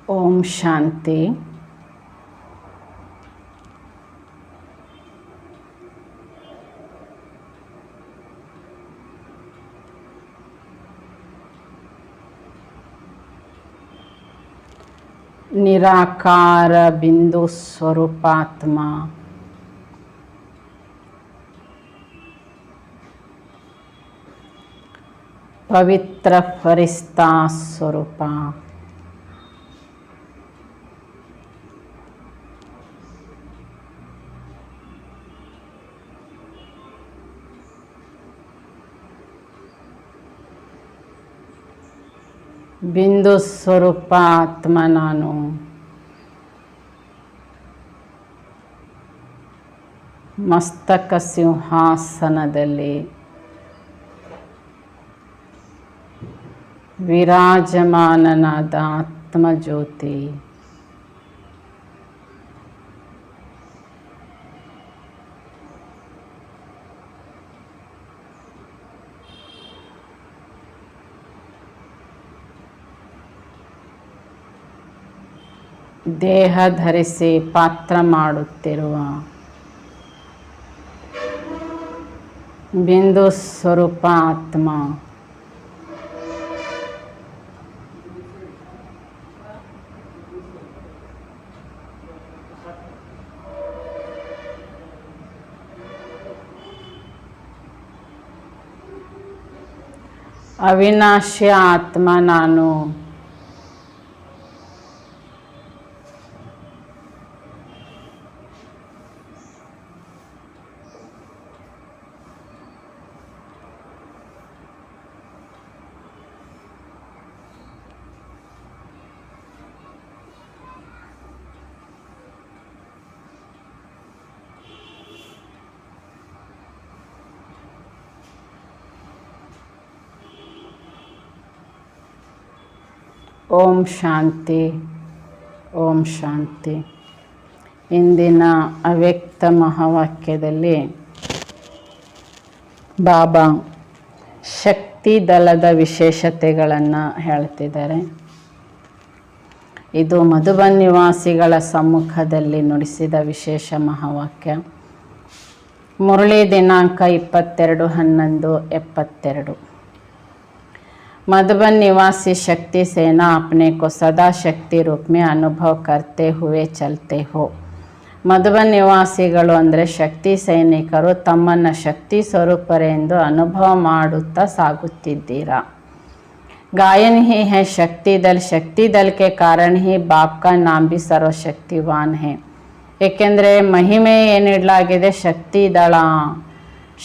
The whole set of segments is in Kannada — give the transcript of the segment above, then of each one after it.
ओम शांति। निराकार बिंदु स्वरूपात्मा पवित्र फरिश्ता स्वरूपा बिंदु ಸ್ವರೂಪಾತ್ಮ ನಾನು ಮಸ್ತಕ ಸಿಂಹಾಸನದಲ್ಲಿ ವಿರಾಜಮಾನನಾದ ಆತ್ಮಜ್ಯೋತಿ ದೇಹ ಧರಿಸಿ ಪಾತ್ರ ಮಾಡುತ್ತಿರುವ ಬಿಂದು ಸ್ವರೂಪ ಆತ್ಮ ಅವಿನಾಶಿ ಆತ್ಮ ನಾನು ಓಂ ಶಾಂತಿ ಓಂ ಶಾಂತಿ. ಇಂದಿನ ಅವ್ಯಕ್ತ ಮಹಾವಾಕ್ಯದಲ್ಲಿ ಬಾಬಾ ಶಕ್ತಿ ದಳದ ವಿಶೇಷತೆಗಳನ್ನು ಹೇಳ್ತಿದ್ದಾರೆ. ಇದು ಮಧುಬನ್ ನಿವಾಸಿಗಳ ಸಮ್ಮುಖದಲ್ಲಿ ನುಡಿಸಿದ ವಿಶೇಷ ಮಹಾವಾಕ್ಯ. ಮುರಳಿ ದಿನಾಂಕ 22/11/72. मधुबन निवासी शक्ति सेना अपने को सदा शक्ति रूप में अनुभव करते हुए चलते हो. ಮಧುಬನ್ ನಿವಾಸಿಗಳು ಅಂದರೆ ಶಕ್ತಿ ಸೈನಿಕರು ತಮ್ಮನ್ನು ಶಕ್ತಿ ಸ್ವರೂಪರೆಂದು ಅನುಭವ ಮಾಡುತ್ತಾ ಸಾಗುತ್ತಿದ್ದೀರಾ. गायन ही है शक्ति दल के कारण ही बाप का नाम भी सर्वशक्तिवान है. ಏಕೆಂದರೆ ಮಹಿಮೆ ಏನಿಡಲಾಗಿದೆ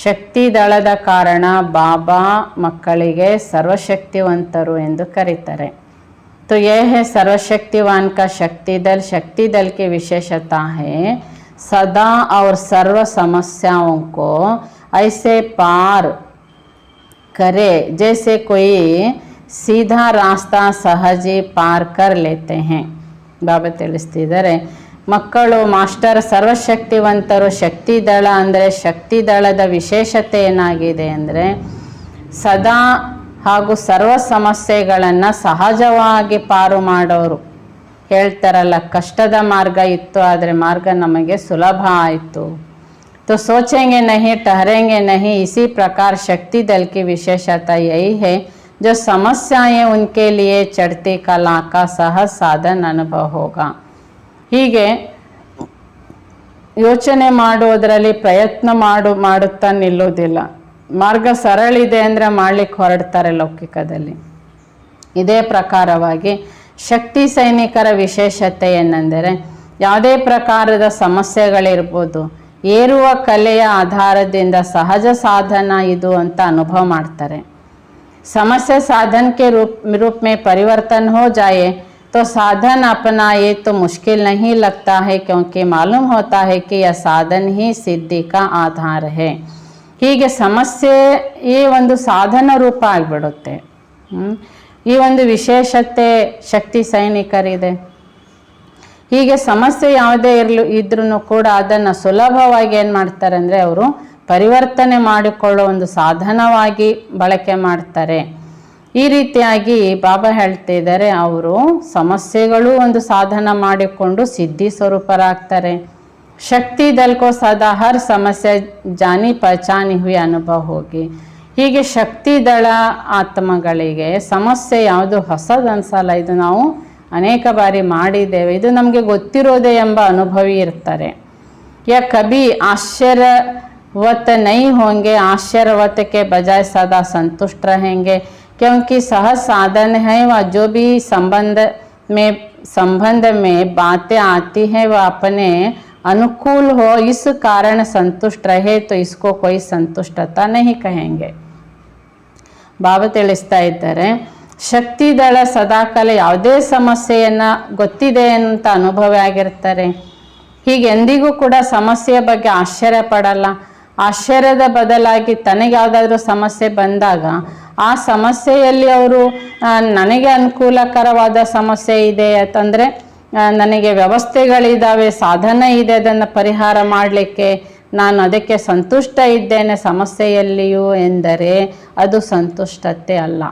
ಶಕ್ತಿ ದಳದ ಕಾರಣ ಬಾಬಾ ಮಕ್ಕಳಿಗೆ ಸರ್ವಶಕ್ತಿವಂತರು ಎಂದು ಕರೀತಾರೆ. तो यह है सर्वशक्तिवान का शक्ति दल की विशेषता है सदा और सर्व समस्याओं को ऐसे पार करे जैसे कोई सीधा रास्ता सहज ही पार कर लेते हैं. ಬಾಬಾ ತಿಳಿಸ್ತಿದ್ದಾರೆ, ಮಕ್ಕಳು ಮಾಸ್ಟರ್ ಸರ್ವಶಕ್ತಿವಂತರು. ಶಕ್ತಿ ದಳ ಅಂದರೆ ಶಕ್ತಿ ದಳದ ವಿಶೇಷತೆ ಏನಾಗಿದೆ ಅಂದರೆ ಸದಾ ಹಾಗೂ ಸರ್ವ ಸಮಸ್ಯೆಗಳನ್ನು ಸಹಜವಾಗಿ ಪಾರು ಮಾಡೋರು. ಹೇಳ್ತಾರಲ್ಲ, ಕಷ್ಟದ ಮಾರ್ಗ ಇತ್ತು ಆದರೆ ಮಾರ್ಗ ನಮಗೆ ಸುಲಭ ಆಯಿತು. तो सोचेंगे नहीं ठहरेंगे नहीं. इसी प्रकार शक्ति दल की विशेषता यही है जो समस्याएं उनके लिए चढ़ती कला का सहज साधन अनुभव होगा. ಹೀಗೆ ಯೋಚನೆ ಮಾಡುವುದರಲ್ಲಿ ಪ್ರಯತ್ನ ಮಾಡುತ್ತಾ ನಿಲ್ಲೋದಿಲ್ಲ. ಮಾರ್ಗ ಸರಳಿದೆ ಅಂದರೆ ಮಾಡಲಿಕ್ಕೆ ಹೊರಡ್ತಾರೆ ಲೌಕಿಕದಲ್ಲಿ. ಇದೇ ಪ್ರಕಾರವಾಗಿ ಶಕ್ತಿ ಸೈನಿಕರ ವಿಶೇಷತೆ ಏನೆಂದರೆ ಯಾವುದೇ ಪ್ರಕಾರದ ಸಮಸ್ಯೆಗಳಿರ್ಬೋದು, ಏರುವ ಕಲೆಯ ಆಧಾರದಿಂದ ಸಹಜ ಸಾಧನ ಇದು ಅಂತ ಅನುಭವ ಮಾಡ್ತಾರೆ. समस्या साधन के रूप में परिवर्तन हो जाए तो साधन अपनाए तो मुश्किल नहीं लगता है, क्योंकि मालूम होता है कि यह साधन ही सिद्धि का आधार है. ಹೀಗೆ ಸಮಸ್ಯೆ ಈ ಒಂದು ಸಾಧನ ರೂಪ ಆಗಿಬಿಡುತ್ತೆ. ಈ ಒಂದು ವಿಶೇಷತೆ ಶಕ್ತಿ ಸೈನಿಕರಿದೆ. ಹೀಗೆ ಸಮಸ್ಯೆ ಯಾವುದೇ ಇದ್ರೂ ಕೂಡ ಅದನ್ನು ಸುಲಭವಾಗಿ ಏನು ಮಾಡ್ತಾರೆ ಅಂದರೆ ಅವರು ಪರಿವರ್ತನೆ ಮಾಡಿಕೊಳ್ಳೋ ಒಂದು ಸಾಧನವಾಗಿ ಬಳಕೆ ಮಾಡ್ತಾರೆ. ಈ ರೀತಿಯಾಗಿ ಬಾಬಾ ಹೇಳ್ತಿದ್ದಾರೆ, ಅವರು ಸಮಸ್ಯೆಗಳು ಒಂದು ಸಾಧನ ಮಾಡಿಕೊಂಡು ಸಿದ್ಧಿ ಸ್ವರೂಪರಾಗ್ತಾರೆ. ಶಕ್ತಿ ದಲ್ಕೋ ಸದಾ ಹರ್ ಸಮಸ್ಯೆ ಜಾನಿ ಪಹಚಾನಿ ಹುಯಿ ಅನುಭವ ಹೋಗಿ. ಹೀಗೆ ಶಕ್ತಿ ದಳ ಆತ್ಮಗಳಿಗೆ ಸಮಸ್ಯೆ ಯಾವುದು ಹೊಸದು ಅನ್ಸಲ್ಲ, ಇದು ನಾವು ಅನೇಕ ಬಾರಿ ಮಾಡಿದ್ದೇವೆ, ಇದು ನಮಗೆ ಗೊತ್ತಿರೋದೇ ಎಂಬ ಅನುಭವಿ ಇರ್ತಾರೆ. ಯಾ ಕಭಿ ಆಶ್ಚರ್ಯವತ್ ನೈ ಹೋಂಗೆ, आश्चर्यवत के बजाय सदा संतुष्ट रहेंगे, क्योंकि सहज साधन है वह जो भी संबंध में बातें आती हैं वह अपने अनुकूल हो, इस कारण संतुष्ट रहे तो इसको कोई संतुष्टता नहीं कहेंगे. ಬಾಬಾ ತಿಳಿಸ್ತಾ ಇದ್ದಾರೆ, ಶಕ್ತಿ ದಳ ಸದಾಕಾಲ ಯಾವುದೇ ಸಮಸ್ಯೆಯನ್ನು ಗೊತ್ತಿದೆ ಅಂತ ಅನುಭವ ಆಗಿರ್ತಾರೆ. ಹೀಗೆ ಎಂದಿಗೂ ಕೂಡ ಸಮಸ್ಯೆಯ ಬಗ್ಗೆ ಆಶ್ಚರ್ಯ ಪಡಲ್ಲ. ಆಶ್ಚರ್ಯದ ಬದಲಾಗಿ ತನಗೆ ಯಾವುದಾದ್ರೂ ಸಮಸ್ಯೆ ಬಂದಾಗ ಆ ಸಮಸ್ಯೆಯಲ್ಲಿ ಅವರು ನನಗೆ ಅನುಕೂಲಕರವಾದ ಸಮಸ್ಯೆ ಇದೆ ಅಂತಂದರೆ, ನನಗೆ ವ್ಯವಸ್ಥೆಗಳಿದ್ದಾವೆ, ಸಾಧನ ಇದೆ, ಅದನ್ನು ಪರಿಹಾರ ಮಾಡಲಿಕ್ಕೆ ನಾನು ಅದಕ್ಕೆ ಸಂತುಷ್ಟ ಇದ್ದೇನೆ ಸಮಸ್ಯೆಯಲ್ಲಿಯೂ ಎಂದರೆ ಅದು ಸಂತುಷ್ಟತೆ ಅಲ್ಲ.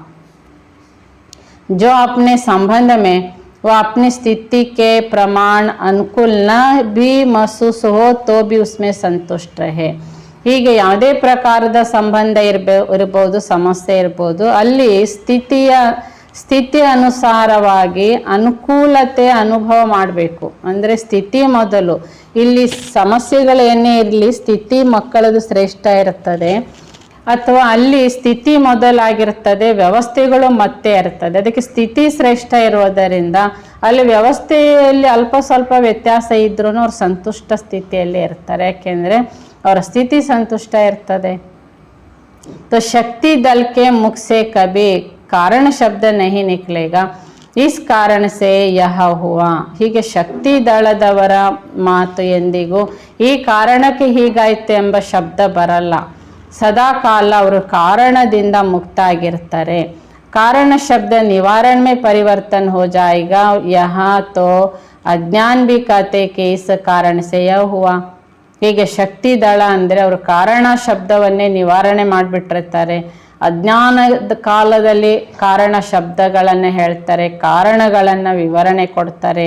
जो अपने संबंध में वह अपनी स्थिति के प्रमाण अनुकूल न भी महसूस हो तो भी उसमें संतुष्ट रहे. ಹೀಗೆ ಯಾವುದೇ ಪ್ರಕಾರದ ಸಂಬಂಧ ಇರ್ಬೋದು, ಸಮಸ್ಯೆ ಇರ್ಬೋದು, ಅಲ್ಲಿ ಸ್ಥಿತಿ ಅನುಸಾರವಾಗಿ ಅನುಕೂಲತೆ ಅನುಭವ ಮಾಡಬೇಕು. ಅಂದರೆ ಸ್ಥಿತಿ ಮೊದಲು, ಇಲ್ಲಿ ಸಮಸ್ಯೆಗಳೇನೇ ಇರಲಿ ಸ್ಥಿತಿ ಮಕ್ಕಳದು ಶ್ರೇಷ್ಠ ಇರ್ತದೆ, ಅಥವಾ ಅಲ್ಲಿ ಸ್ಥಿತಿ ಮೊದಲಾಗಿರ್ತದೆ, ವ್ಯವಸ್ಥೆಗಳು ಮತ್ತೆ ಇರ್ತದೆ. ಅದಕ್ಕೆ ಸ್ಥಿತಿ ಶ್ರೇಷ್ಠ ಇರುವುದರಿಂದ ಅಲ್ಲಿ ವ್ಯವಸ್ಥೆಯಲ್ಲಿ ಅಲ್ಪ ಸ್ವಲ್ಪ ವ್ಯತ್ಯಾಸ ಇದ್ರೂ ಅವ್ರು ಸಂತುಷ್ಟ ಸ್ಥಿತಿಯಲ್ಲಿ ಇರ್ತಾರೆ, ಯಾಕೆಂದರೆ ಅವರ ಸ್ಥಿತಿ ಸಂತುಷ್ಟ ಇರ್ತದೆ. तो शक्ति दल के मुख से कभी कारण शब्द नहीं निकलेगा, इस कारण से यह हुआ. ಹೀಗೆ ಶಕ್ತಿ ದಳದವರ ಮಾತು ಎಂದಿಗೂ ಈ ಕಾರಣಕ್ಕೆ ಹೀಗಾಯ್ತು ಎಂಬ ಶಬ್ದ ಬರಲ್ಲ. ಸದಾ ಕಾಲ ಅವರು ಕಾರಣದಿಂದ ಮುಕ್ತ ಆಗಿರ್ತಾರೆ. कारण शब्द निवारण में परिवर्तन हो जाएगा. यहाँ तो अज्ञान भी कहते कि इस कारण से यह हुआ. ಹೀಗೆ ಶಕ್ತಿ ದಳ ಅಂದರೆ ಅವರು ಕಾರಣ ಶಬ್ದವನ್ನೇ ನಿವಾರಣೆ ಮಾಡಿಬಿಟ್ಟಿರ್ತಾರೆ. ಅಜ್ಞಾನದ ಕಾಲದಲ್ಲಿ ಕಾರಣ ಶಬ್ದಗಳನ್ನು ಹೇಳ್ತಾರೆ, ಕಾರಣಗಳನ್ನು ವಿವರಣೆ ಕೊಡ್ತಾರೆ.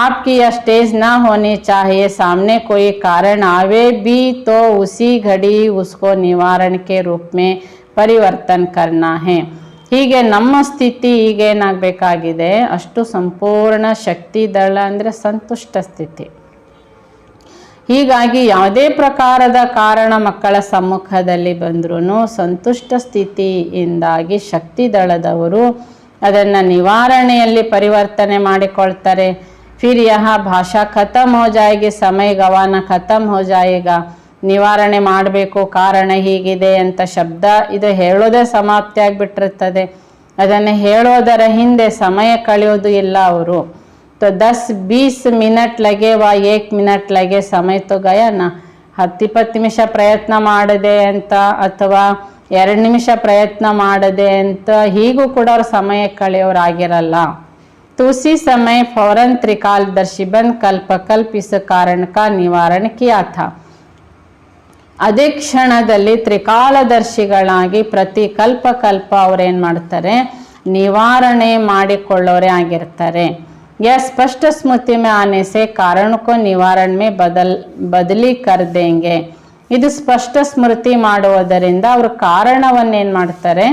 आपकी यह स्टेज ना होनी चाहिए, सामने कोई कारण आवे भी तो उसी घड़ी उसको निवारण के रूप में परिवर्तन करना है. ಹೀಗೆ ನಮ್ಮ ಸ್ಥಿತಿ ಈಗೇನಾಗಬೇಕಾಗಿದೆ, ಅಷ್ಟು ಸಂಪೂರ್ಣ ಶಕ್ತಿ ದಳ ಅಂದರೆ ಸಂತುಷ್ಟ ಸ್ಥಿತಿ. ಹೀಗಾಗಿ ಯಾವುದೇ ಪ್ರಕಾರದ ಕಾರಣ ಮಕ್ಕಳ ಸಮ್ಮುಖದಲ್ಲಿ ಬಂದ್ರೂ ಸಂತುಷ್ಟ ಸ್ಥಿತಿಯಿಂದಾಗಿ ಶಕ್ತಿ ದಳದವರು ಅದನ್ನು ನಿವಾರಣೆಯಲ್ಲಿ ಪರಿವರ್ತನೆ ಮಾಡಿಕೊಳ್ತಾರೆ. फिर यहाँ ಭಾಷಾ ಖತಮ್ ಹೋ ಜಾಯೇಗಿ, ಸಮಯ ಗವಾನ ಖತಮ್ ಹೋ ಜಾಯೇಗಾ. ನಿವಾರಣೆ ಮಾಡಬೇಕು, ಕಾರಣ ಹೀಗಿದೆ ಅಂತ ಶಬ್ದ ಇದು ಹೇಳೋದೇ ಸಮಾಪ್ತಿ ಆಗಿಬಿಟ್ಟಿರ್ತದೆ. ಅದನ್ನು ಹೇಳೋದರ ಹಿಂದೆ ಸಮಯ ಕಳೆಯೋದು ಇಲ್ಲ ಅವರು. तो 10-20 मिनट लगे व 1 मिनट लगे, समय तो गया ना. 10-20 ನಿಮಿಷ ಪ್ರಯತ್ನ ಮಾಡದೆ ಅಂತ ಅಥವಾ 2 ನಿಮಿಷ ಪ್ರಯತ್ನ ಮಾಡದೆ ಅಂತ ಹೀಗೂ ಕೂಡ ಅವ್ರ ಸಮಯ ಕಳೆಯೋರಾಗಿರಲ್ಲ. तो उसी समय फौरन त्रिकालदर्शी बन कल्प इस कारण का निवारण किया था. ಅದೇ ಕ್ಷಣದಲ್ಲಿ ತ್ರಿಕಾಲದರ್ಶಿಗಳಾಗಿ ಪ್ರತಿ ಕಲ್ಪ ಅವ್ರೇನು ಮಾಡ್ತಾರೆ, ನಿವಾರಣೆ ಮಾಡಿಕೊಳ್ಳೋರೇ ಆಗಿರ್ತಾರೆ. यह स्पष्ट स्मृति में आने से कारण को निवारण में बदली कर देंगे. ಇದು ಸ್ಪಷ್ಟ ಸ್ಮೃತಿ ಮಾಡುವುದರಿಂದ ಅವರು ಕಾರಣವನ್ನೇನು ಮಾಡ್ತಾರೆ,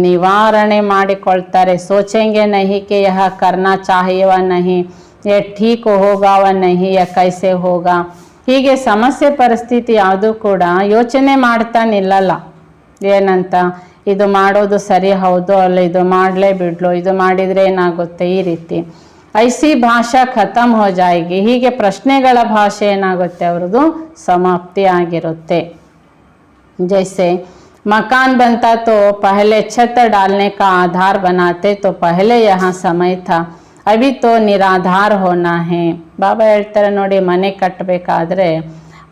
ನಿವಾರಣೆ ಮಾಡಿಕೊಳ್ತಾರೆ. ಸೋಚೆಂಗೆ ನಹಿ ಕೆ ಯಹ ಕರ್ನಾ ಚಾಹಿಯವ ನಹಿ, ಯಹ ಠೀಕ್ ಹೋಗಾವ ನಹಿ, ಯಹ ಕೈಸೆ ಹೋಗಾ. ಹೀಗೆ ಸಮಸ್ಯೆ ಪರಿಸ್ಥಿತಿ ಯಾವುದೂ ಕೂಡ ಯೋಚನೆ ಮಾಡ್ತಾ ನಿಲ್ಲಲ್ಲ. ಏನಂತ, ಇದು ಮಾಡೋದು ಸರಿ ಹೌದು ಅಲ್ಲ, ಇದು ಮಾಡಲೇ ಬಿಡ್ಲು, ಇದು ಮಾಡಿದರೆ ಏನಾಗುತ್ತೆ, ಈ ರೀತಿ ಐಸಿ ಭಾಷಾ ಖತಮ್ ಹೋ ಜಾಯಿಗಿ. ಹೀಗೆ ಪ್ರಶ್ನೆಗಳ ಭಾಷೆ ಏನಾಗುತ್ತೆ, ಅವ್ರದ್ದು ಸಮಾಪ್ತಿ ಆಗಿರುತ್ತೆ. ಜೈಸೆ मकान बनता तो पहले छत डालने का आधार बनाते, तो पहले यहाँ समय था, अभी तो निराधार होना है. ಬಾಬಾ ಹೇಳ್ತಾರೆ ನೋಡಿ, ಮನೆ ಕಟ್ಟಬೇಕಾದ್ರೆ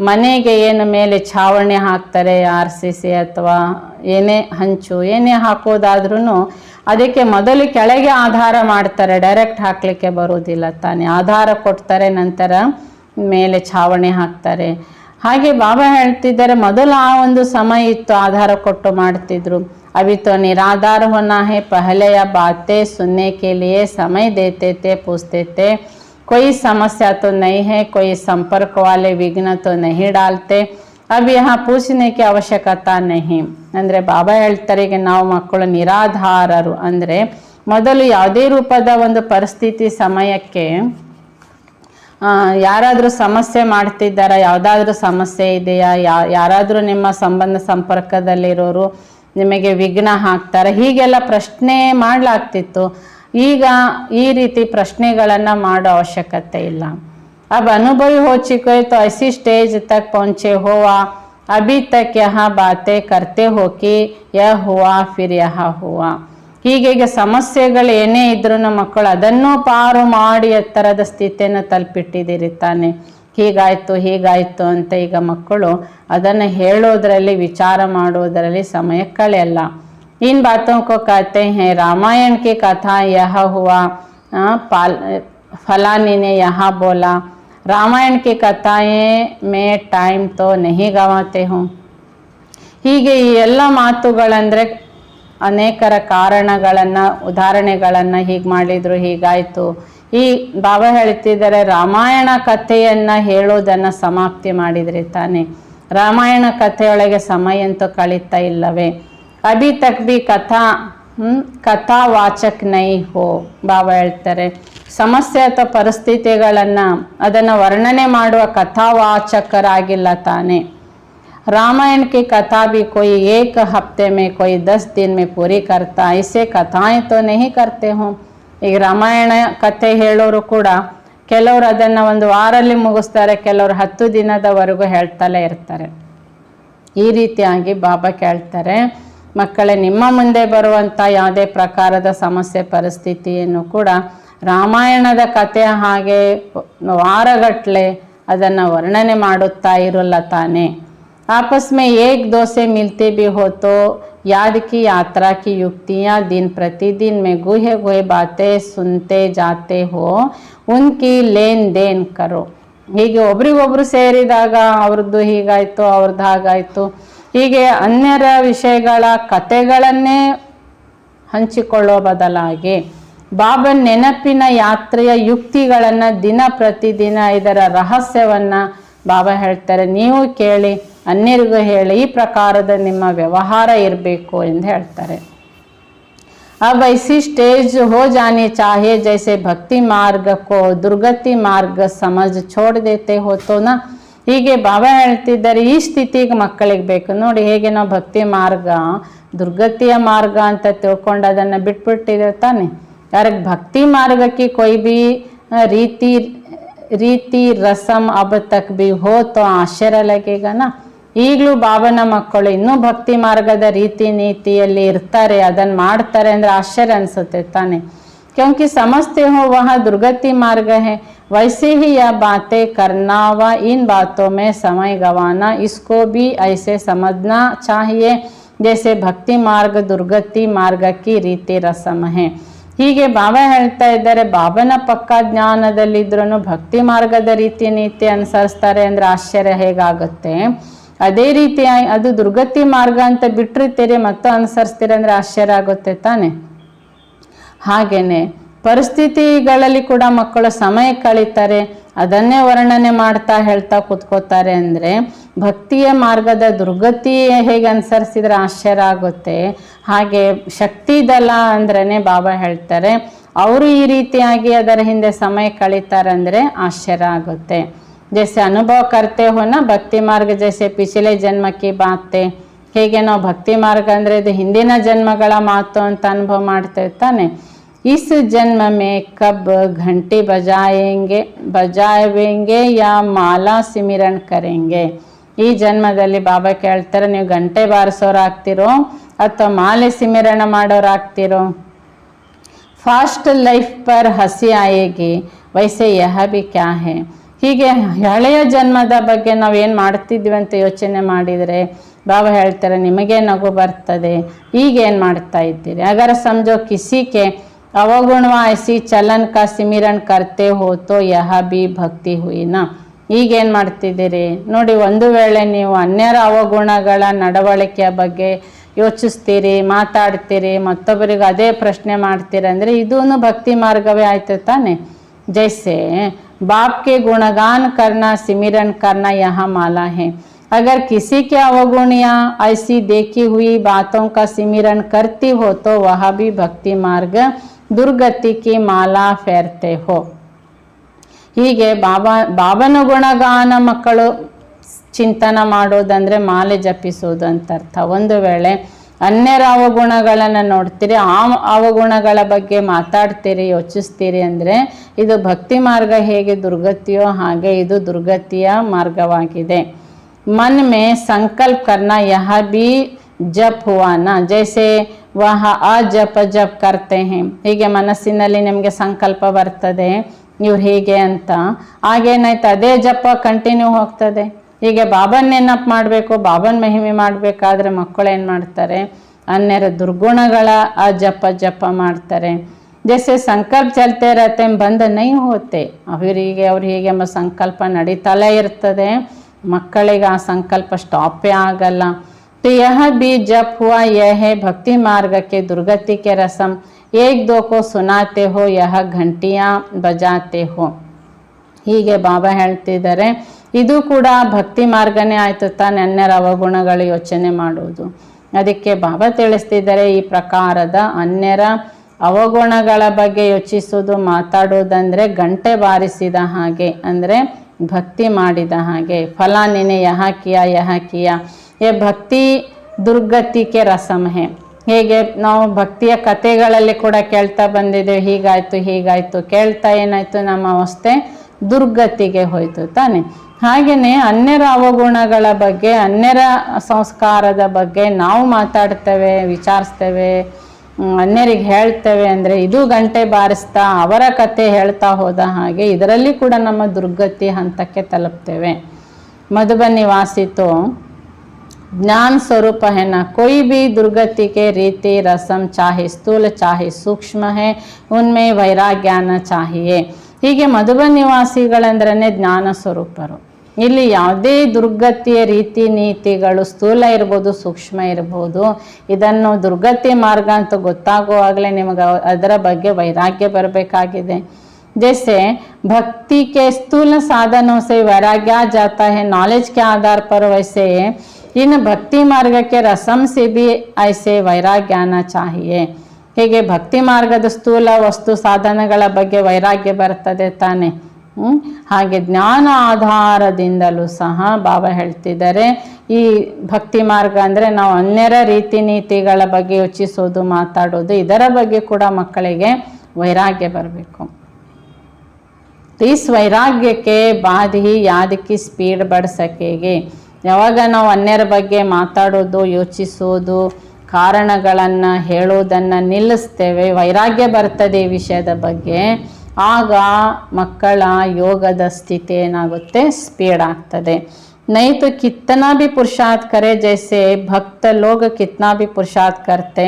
ಮನೆಗೆ ಏನು ಮೇಲೆ ಛಾವಣಿ ಹಾಕ್ತಾರೆ, RCC ಅಥವಾ ಏನೇ ಹಂಚು ಏನೇ ಹಾಕೋದಾದ್ರೂ ಅದಕ್ಕೆ ಮೊದಲು ಕೆಳಗೆ ಆಧಾರ ಮಾಡ್ತಾರೆ, ಡೈರೆಕ್ಟ್ ಹಾಕಲಿಕ್ಕೆ ಬರೋದಿಲ್ಲ ತಾನೆ. ಆಧಾರ ಕೊಡ್ತಾರೆ, ನಂತರ ಮೇಲೆ ಛಾವಣಿ ಹಾಕ್ತಾರೆ. ಹಾಗೆ ಬಾಬಾ ಹೇಳ್ತಿದ್ದಾರೆ, ಮೊದಲು ಆ ಒಂದು ಸಮಯ ಇತ್ತು, ಆಧಾರ ಕೊಟ್ಟು ಮಾಡ್ತಿದ್ರು. अभी तो निराधार होना है, पहले या बातें सुनने के लिए समय देते थे, पूछते थे कोई समस्या तो नहीं है, कोई संपर्क वाले विघ्न तो नहीं डालते, अब यहाँ पूछने की ಅವಶ್ಯಕತೆ नहीं. ಅಂದರೆ ಬಾಬಾ ಹೇಳ್ತಾರೆ, ಈಗ ನಾವು ಮಕ್ಕಳು ನಿರಾಧಾರರು. ಅಂದರೆ ಮೊದಲು ಯಾವುದೇ ರೂಪದ ಒಂದು ಪರಿಸ್ಥಿತಿ ಸಮಯಕ್ಕೆ ಯಾರಾದರೂ ಸಮಸ್ಯೆ ಮಾಡ್ತಿದ್ದಾರಾ, ಯಾವುದಾದ್ರೂ ಸಮಸ್ಯೆ ಇದೆಯಾ, ಯಾರಾದರೂ ನಿಮ್ಮ ಸಂಬಂಧ ಸಂಪರ್ಕದಲ್ಲಿರೋರು ನಿಮಗೆ ವಿಘ್ನ ಹಾಕ್ತಾರೆ, ಹೀಗೆಲ್ಲ ಪ್ರಶ್ನೆ ಮಾಡಲಾಗ್ತಿತ್ತು. ಈಗ ಈ ರೀತಿ ಪ್ರಶ್ನೆಗಳನ್ನು ಮಾಡೋ ಅವಶ್ಯಕತೆ ಇಲ್ಲ. अब अनुभवी हो चुके तो ऐसी स्टेज तक पहुँचे हो, अभी तक यहाँ बातें करते हो कि यह हुआ फिर यह हुआ. ಹೀಗೆ ಸಮಸ್ಯೆಗಳು ಏನೇ ಇದ್ರೂ ಮಕ್ಕಳು ಅದನ್ನು ಪಾರು ಮಾಡಿ ಎತ್ತರದ ಸ್ಥಿತಿಯನ್ನು ತಲುಪಿಟ್ಟಿದ್ದೀರಿ ತಾನೆ. ಹೀಗಾಯ್ತು ಅಂತ ಈಗ ಮಕ್ಕಳು ಅದನ್ನು ಹೇಳೋದ್ರಲ್ಲಿ, ವಿಚಾರ ಮಾಡೋದರಲ್ಲಿ ಸಮಯ ಕಳೆಯಲ್ಲ. इन बातों को कहते हैं रामायण की कथा, यह हुआ फलानी ने यहाँ बोला. रामायण की कथाएं में टाइम तो नहीं गंवाते हूँ. ಹೀಗೆ ಈ ಎಲ್ಲ ಮಾತುಗಳಂದರೆ ಅನೇಕರ ಕಾರಣಗಳನ್ನು, ಉದಾಹರಣೆಗಳನ್ನು, ಹೀಗೆ ಮಾಡಿದ್ರು, ಹೀಗಾಯಿತು. ಈ ಬಾಬಾ ಹೇಳ್ತಿದ್ದಾರೆ, ರಾಮಾಯಣ ಕಥೆಯನ್ನು ಹೇಳೋದನ್ನು ಸಮಾಪ್ತಿ ಮಾಡಿದ್ರಿ ತಾನೆ. ರಾಮಾಯಣ ಕಥೆಯೊಳಗೆ ಸಮಯ ಅಂತೂ ಕಳೀತಾ ಇಲ್ಲವೇ. ಅಭಿ ತಕ್ ಬಿ ಕಥಾವಾಚಕ್ ನೈ ಹೋ. ಬಾಬಾ ಹೇಳ್ತಾರೆ, ಸಮಸ್ಯೆ ಅಥವಾ ಪರಿಸ್ಥಿತಿಗಳನ್ನು ಅದನ್ನು ವರ್ಣನೆ ಮಾಡುವ ಕಥಾವಾಚಕರಾಗಿಲ್ಲ ತಾನೆ. रामायण की कथा भी कोई 1 हफ्ते में, कोई 10 दिन में पूरी करता, ऐसे कथाएं तो नहीं करते हूँ. ಈಗ ರಾಮಾಯಣ ಕಥೆ ಹೇಳೋರು ಕೂಡ ಕೆಲವರು ಅದನ್ನು ಒಂದು ವಾರಲ್ಲಿ ಮುಗಿಸ್ತಾರೆ, ಕೆಲವರು 10 ದಿನದವರೆಗೂ ಹೇಳ್ತಲೇ ಇರ್ತಾರೆ. ಈ ರೀತಿಯಾಗಿ ಬಾಬಾ ಕೇಳ್ತಾರೆ, ಮಕ್ಕಳೇ, ನಿಮ್ಮ ಮುಂದೆ ಬರುವಂಥ ಯಾವುದೇ ಪ್ರಕಾರದ ಸಮಸ್ಯೆ ಪರಿಸ್ಥಿತಿಯನ್ನು ಕೂಡ ರಾಮಾಯಣದ ಕಥೆ ಹಾಗೆ ವಾರಗಟ್ಟಲೆ ಅದನ್ನು ವರ್ಣನೆ ಮಾಡುತ್ತಾ ಇರಲ್ಲ ತಾನೆ. आपस में 1-2 से मिलते भी हो तो याद की यात्रा की युक्तियाँ दिन प्रतिदिन में गुहे बातें सुनते जाते हो, उनकी लेन देन करो. ಹೀಗೆ ಒಬ್ರಿಗೊಬ್ರು ಸೇರಿದಾಗ ಅವ್ರದ್ದು ಹೀಗಾಯಿತು, ಅವ್ರದ್ದು ಹಾಗಾಯಿತು, ಹೀಗೆ ಅನ್ಯರ ವಿಷಯಗಳ ಕಥೆಗಳನ್ನೇ ಹಂಚಿಕೊಳ್ಳೋ ಬದಲಾಗಿ ಬಾಬಾ ನೆನಪಿನ ಯಾತ್ರೆಯ ಯುಕ್ತಿಗಳನ್ನು ದಿನ ಪ್ರತಿದಿನ ಇದರ ರಹಸ್ಯವನ್ನು ಬಾಬಾ ಹೇಳ್ತಾರೆ, ನೀವು ಕೇಳಿ, ಅನ್ಯರಿಗೂ ಹೇಳಿ, ಈ ಪ್ರಕಾರದ ನಿಮ್ಮ ವ್ಯವಹಾರ ಇರಬೇಕು ಎಂದು ಹೇಳ್ತಾರೆ. अब ऐसी स्टेज हो जानी चाहिए जैसे भक्ति मार्ग को दुर्गति मार्ग समझ छोड़ देते हो तो ना. ಹೀಗೆ ಬಾಬಾ ಹೇಳ್ತಿದ್ದಾರೆ, ಈ ಸ್ಥಿತಿಗೆ ಮಕ್ಕಳಿಗೆ ಬೇಕು ನೋಡಿ. ಹೇಗೆ ನಾವು ಭಕ್ತಿ ಮಾರ್ಗ ದುರ್ಗತಿಯ ಮಾರ್ಗ ಅಂತ ತಿಳ್ಕೊಂಡು ಅದನ್ನು ಬಿಟ್ಬಿಟ್ಟಿದ್ದೇವೆ ತಾನೆ. ಯಾರಿಗೆ ಭಕ್ತಿ ಮಾರ್ಗಕ್ಕೆ कोई भी ರೀತಿ ರಸಮ್ ಅಬ್ ತಕ್ ಬಿ ಹೋ ತೋ ಆಶ್ಚರ್ಯ ಲಗೇಗಾ ನಾ. ಈಗಲೂ ಬಾಬನ ಮಕ್ಕಳು ಇನ್ನೂ ಭಕ್ತಿ ಮಾರ್ಗದ ರೀತಿ ನೀತಿಯಲ್ಲಿ ಇರ್ತಾರೆ, ಅದನ್ನು ಮಾಡ್ತಾರೆ ಅಂದರೆ ಆಶ್ಚರ್ಯ ಅನಿಸುತ್ತೆ ತಾನೆ. क्योंकि समझते हो वह दुर्गति मार्ग है, वैसे ही यह बातें करना व इन बातों में समय गंवाना, इसको भी ऐसे समझना चाहिए जैसे भक्ति मार्ग दुर्गति मार्ग की ರೀತಿ ರಸಮ है. ಹೀಗೆ ಬಾಬಾ ಹೇಳ್ತಾ ಇದ್ದಾರೆ, ಬಾಬನ ಪಕ್ಕ ಜ್ಞಾನದಲ್ಲಿದ್ರೂ ಭಕ್ತಿ ಮಾರ್ಗದ ರೀತಿ ನೀತಿ ಅನುಸರಿಸ್ತಾರೆ ಅಂದರೆ ಆಶ್ಚರ್ಯ ಹೇಗಾಗುತ್ತೆ. ಅದೇ ರೀತಿ ಅದು ದುರ್ಗತಿ ಮಾರ್ಗ ಅಂತ ಬಿಟ್ಟಿರ್ತೀರಿ ಮತ್ತು ಅನುಸರಿಸ್ತೀರಿ ಅಂದರೆ ಆಶ್ಚರ್ಯ ಆಗುತ್ತೆ ತಾನೆ. ಹಾಗೇನೆ ಪರಿಸ್ಥಿತಿಗಳಲ್ಲಿ ಕೂಡ ಮಕ್ಕಳು ಸಮಯ ಕಳೀತಾರೆ, ಅದನ್ನೇ ವರ್ಣನೆ ಮಾಡ್ತಾ ಹೇಳ್ತಾ ಕೂತ್ಕೋತಾರೆ. ಅಂದರೆ ಭಕ್ತಿಯ ಮಾರ್ಗದ ದುರ್ಗತಿ ಹೇಗೆ ಅನುಸರಿಸಿದ್ರೆ ಆಶ್ಚರ್ಯ ಆಗುತ್ತೆ, ಹಾಗೆ ಶಕ್ತಿದಲ ಅಂದ್ರೇ ಬಾಬಾ ಹೇಳ್ತಾರೆ ಅವರು ಈ ರೀತಿಯಾಗಿ ಅದರ ಹಿಂದೆ ಸಮಯ ಕಳೀತಾರೆ ಅಂದರೆ ಆಶ್ಚರ್ಯ ಆಗುತ್ತೆ. जैसे अनुभव करते हो ना भक्ति मार्ग जैसे पिछले जन्म की बातें. ಹೇಗೆ ನಾವು ಭಕ್ತಿ ಮಾರ್ಗ ಅಂದರೆ ಇದು ಹಿಂದಿನ ಜನ್ಮಗಳ ಮಾತು ಅಂತ ಅನುಭವ ಮಾಡ್ತೇವೆ ತಾನೆ. इस जन्म में कब घंटी बजावेंगे या माला सिमरन करेंगे. ಈ ಜನ್ಮದಲ್ಲಿ ಬಾಬಾ ಕೇಳ್ತಾರೆ, ನೀವು ಗಂಟೆ ಬಾರಿಸೋರಾಗ್ತಿರೋ ಅಥವಾ ಮಾಲೆ ಸಿಮರಣ ಮಾಡೋರಾಗ್ತಿರೋ. फास्ट लाइफ पर हंसी आएगी वैसे यह भी क्या है. ಹೀಗೆ ಹಳೆಯ ಜನ್ಮದ ಬಗ್ಗೆ ನಾವೇನು ಮಾಡ್ತಿದ್ವಿ ಅಂತ ಯೋಚನೆ ಮಾಡಿದರೆ ಬಾಬಾ ಹೇಳ್ತಾರೆ, ನಿಮಗೆ ನಗು ಬರ್ತದೆ, ಈಗೇನು ಮಾಡ್ತಾ ಇದ್ದೀರಿ. ಅಗರ ಸಮझो किसी के अवगुण ऐसी चलन का सिमरन करते हो तो यह भी भक्ति हुई ना. ಈಗೇನು ಮಾಡ್ತಿದ್ದೀರಿ ನೋಡಿ. ಒಂದು ವೇಳೆ ನೀವು ಅನ್ಯರ ಅವಗುಣಗಳ ನಡವಳಿಕೆಯ ಬಗ್ಗೆ ಯೋಚಿಸ್ತೀರಿ, ಮಾತಾಡ್ತೀರಿ, ಮತ್ತೊಬ್ಬರಿಗೆ ಅದೇ ಪ್ರಶ್ನೆ ಮಾಡ್ತೀರಿ ಅಂದರೆ ಇದೂ ಭಕ್ತಿ ಮಾರ್ಗವೇ ಆಯ್ತು ತಾನೆ. जैसे बाप के गुणगान करना, सिमरन करना यहाँ माला है। अगर किसी के अवगुणियाँ ऐसी देखी हुई बातों का सिमरन करती हो तो वह भी भक्ति मार्ग दुर्गति की माला फेरते हो। ಹೀಗೆ ಬಾಬನ ಗುಣಗಾನ ಮಕ್ಕಳು ಚಿಂತನ ಮಾಡೋದಂದರೆ ಮಾಲೆ ಜಪಿಸೋದು ಅಂತ ಅರ್ಥ. ಒಂದು ವೇಳೆ ಅನ್ಯರ ಅವಗುಣಗಳನ್ನು ನೋಡ್ತೀರಿ, ಆ ಅವಗುಣಗಳ ಬಗ್ಗೆ ಮಾತಾಡ್ತೀರಿ, ಯೋಚಿಸ್ತೀರಿ ಅಂದರೆ ಇದು ಭಕ್ತಿ ಮಾರ್ಗ ಹೇಗೆ ದುರ್ಗತಿಯೋ ಹಾಗೆ ಇದು ದುರ್ಗತಿಯ ಮಾರ್ಗವಾಗಿದೆ. मन में संकल्प करना यह भी जप हुआ ना, जैसे वह ಅಜಪ ಜಪ್ करते हैं. ಹೀಗೆ ಮನಸ್ಸಿನಲ್ಲಿ ನಿಮಗೆ ಸಂಕಲ್ಪ ಬರ್ತದೆ ಇವ್ರು ಹೀಗೆ ಅಂತ, ಆಗೇನಾಯ್ತು ಅದೇ ಜಪ ಕಂಟಿನ್ಯೂ ಹೋಗ್ತದೆ. ಹೀಗೆ ಬಾಬನ್ ನೆನಪು ಮಾಡಬೇಕು, ಬಾಬನ್ ಮಹಿಮೆ ಮಾಡಬೇಕಾದ್ರೆ ಮಕ್ಕಳು ಏನು ಮಾಡ್ತಾರೆ, ಅನ್ಯರ ದುರ್ಗುಣಗಳ ಜಪ ಮಾಡ್ತಾರೆ. जैसे संकल्प चलते रहते बंद नहीं होते, ಅವ್ರು ಹೀಗೆ ಎಂಬ ಸಂಕಲ್ಪ ನಡೀತಲೇ ಇರ್ತದೆ, ಮಕ್ಕಳಿಗೆ ಆ ಸಂಕಲ್ಪ ಸ್ಟಾಪೇ ಆಗಲ್ಲ. तो यह भी जप हुआ, यह है भक्ति मार्ग के दुर्गति के रसम. एक दो को सुनाते हो, यह घंटियाँ बजाते हो. ಹೀಗೆ ಬಾಬಾ ಹೇಳ್ತಿದ್ದಾರೆ ಇದು ಕೂಡ ಭಕ್ತಿ ಮಾರ್ಗನೇ ಆಯಿತು ತಾನೆ, ಅನ್ಯರ ಅವಗುಣಗಳ ಯೋಚನೆ ಮಾಡುವುದು. ಅದಕ್ಕೆ ಬಾಬಾ ತಿಳಿಸ್ತಿದ್ದಾರೆ ಈ ಪ್ರಕಾರದ ಅನ್ಯರ ಅವಗುಣಗಳ ಬಗ್ಗೆ ಯೋಚಿಸೋದು, ಮಾತಾಡೋದಂದರೆ ಗಂಟೆ ಬಾರಿಸಿದ ಹಾಗೆ, ಅಂದರೆ ಭಕ್ತಿ ಮಾಡಿದ ಹಾಗೆ. ಫಲಾನಿನೇ ಯಹ ಕಿಯಾ ಯೇ ಭಕ್ತಿ ದುರ್ಗತಿಗೆ ರಸಮ್ ಹೇ. ಹೇಗೆ ನಾವು ಭಕ್ತಿಯ ಕಥೆಗಳಲ್ಲಿ ಕೂಡ ಕೇಳ್ತಾ ಬಂದಿದ್ದೇವೆ, ಹೀಗಾಯ್ತು ಕೇಳ್ತಾ ಏನಾಯ್ತು, ನಮ್ಮ ಅವಸ್ಥೆ ದುರ್ಗತಿಗೆ ಹೋಯ್ತು ತಾನೆ. ಹಾಗೆಯೇ ಅನ್ಯರ ಅವಗುಣಗಳ ಬಗ್ಗೆ, ಅನ್ಯರ ಸಂಸ್ಕಾರದ ಬಗ್ಗೆ ನಾವು ಮಾತಾಡ್ತೇವೆ, ವಿಚಾರಿಸ್ತೇವೆ, ಅನ್ಯರಿಗೆ ಹೇಳ್ತೇವೆ ಅಂದರೆ ಇದು ಗಂಟೆ ಬಾರಿಸ್ತಾ ಅವರ ಕತೆ ಹೇಳ್ತಾ ಹೋದ ಹಾಗೆ ಇದರಲ್ಲಿ ಕೂಡ ನಮ್ಮ ದುರ್ಗತಿ ಹಂತಕ್ಕೆ ತಲುಪ್ತೇವೆ. मधुबन निवासी तो ज्ञान स्वरूप है ना, कोई भी दुर्गति के रीति रसम चाहे स्थूल चाहे सूक्ष्म है उनमें वैराग्य आना चाहिए. ಹೀಗೆ ಮಧುಬನ್ ನಿವಾಸಿಗಳಂದ್ರೇ ಜ್ಞಾನ ಸ್ವರೂಪರು. ಇಲ್ಲಿ ಯಾವುದೇ ದುರ್ಗತಿಯ ರೀತಿ ನೀತಿಗಳು ಸ್ಥೂಲ ಇರ್ಬೋದು, ಸೂಕ್ಷ್ಮ ಇರ್ಬೋದು, ಇದನ್ನು ದುರ್ಗತಿ ಮಾರ್ಗ ಅಂತ ಗೊತ್ತಾಗುವಾಗಲೇ ನಿಮಗೆ ಅದರ ಬಗ್ಗೆ ವೈರಾಗ್ಯ ಬರಬೇಕಾಗಿದೆ. जैसे भक्ति के स्थूल साधनों से वैराग्य आ जाता है नॉलेज के आधार पर, वैसे इन भक्ति मार्ग के रसम से भी ऐसे वैराग्य आना चाहिए. ಹೀಗೆ ಭಕ್ತಿ ಮಾರ್ಗದ ಸ್ಥೂಲ ವಸ್ತು ಸಾಧನಗಳ ಬಗ್ಗೆ ವೈರಾಗ್ಯ ಬರ್ತದೆ ತಾನೆ. ಹಾಗೆ ಜ್ಞಾನ ಆಧಾರದಿಂದಲೂ ಸಹ ಬಾಬಾ ಹೇಳ್ತಿದ್ದಾರೆ ಈ ಭಕ್ತಿ ಮಾರ್ಗ ಅಂದರೆ ನಾವು ಅನ್ಯರ ರೀತಿ ನೀತಿಗಳ ಬಗ್ಗೆ ಯೋಚಿಸೋದು, ಮಾತಾಡೋದು, ಇದರ ಬಗ್ಗೆ ಕೂಡ ಮಕ್ಕಳಿಗೆ ವೈರಾಗ್ಯ ಬರಬೇಕು. इस वैराग्य के बाद ही याद की स्पीड बढ़ सकेगी. ಯಾವಾಗ ನಾವು ಅನ್ಯರ ಬಗ್ಗೆ ಮಾತಾಡೋದು, ಯೋಚಿಸೋದು, ಕಾರಣಗಳನ್ನು ಹೇಳೋದನ್ನು ನಿಲ್ಲಿಸ್ತೇವೆ, ವೈರಾಗ್ಯ ಬರ್ತದೆ ಈ ವಿಷಯದ ಬಗ್ಗೆ, ಆಗ ಮಕ್ಕಳ ಯೋಗದ ಸ್ಥಿತಿ ಏನಾಗುತ್ತೆ, ಸ್ಪೀಡ್ ಆಗ್ತದೆ. नहीं तो कितना भी पुरुषार्थ करे, जैसे भक्त लोग कितना भी पुरुषार्थ करते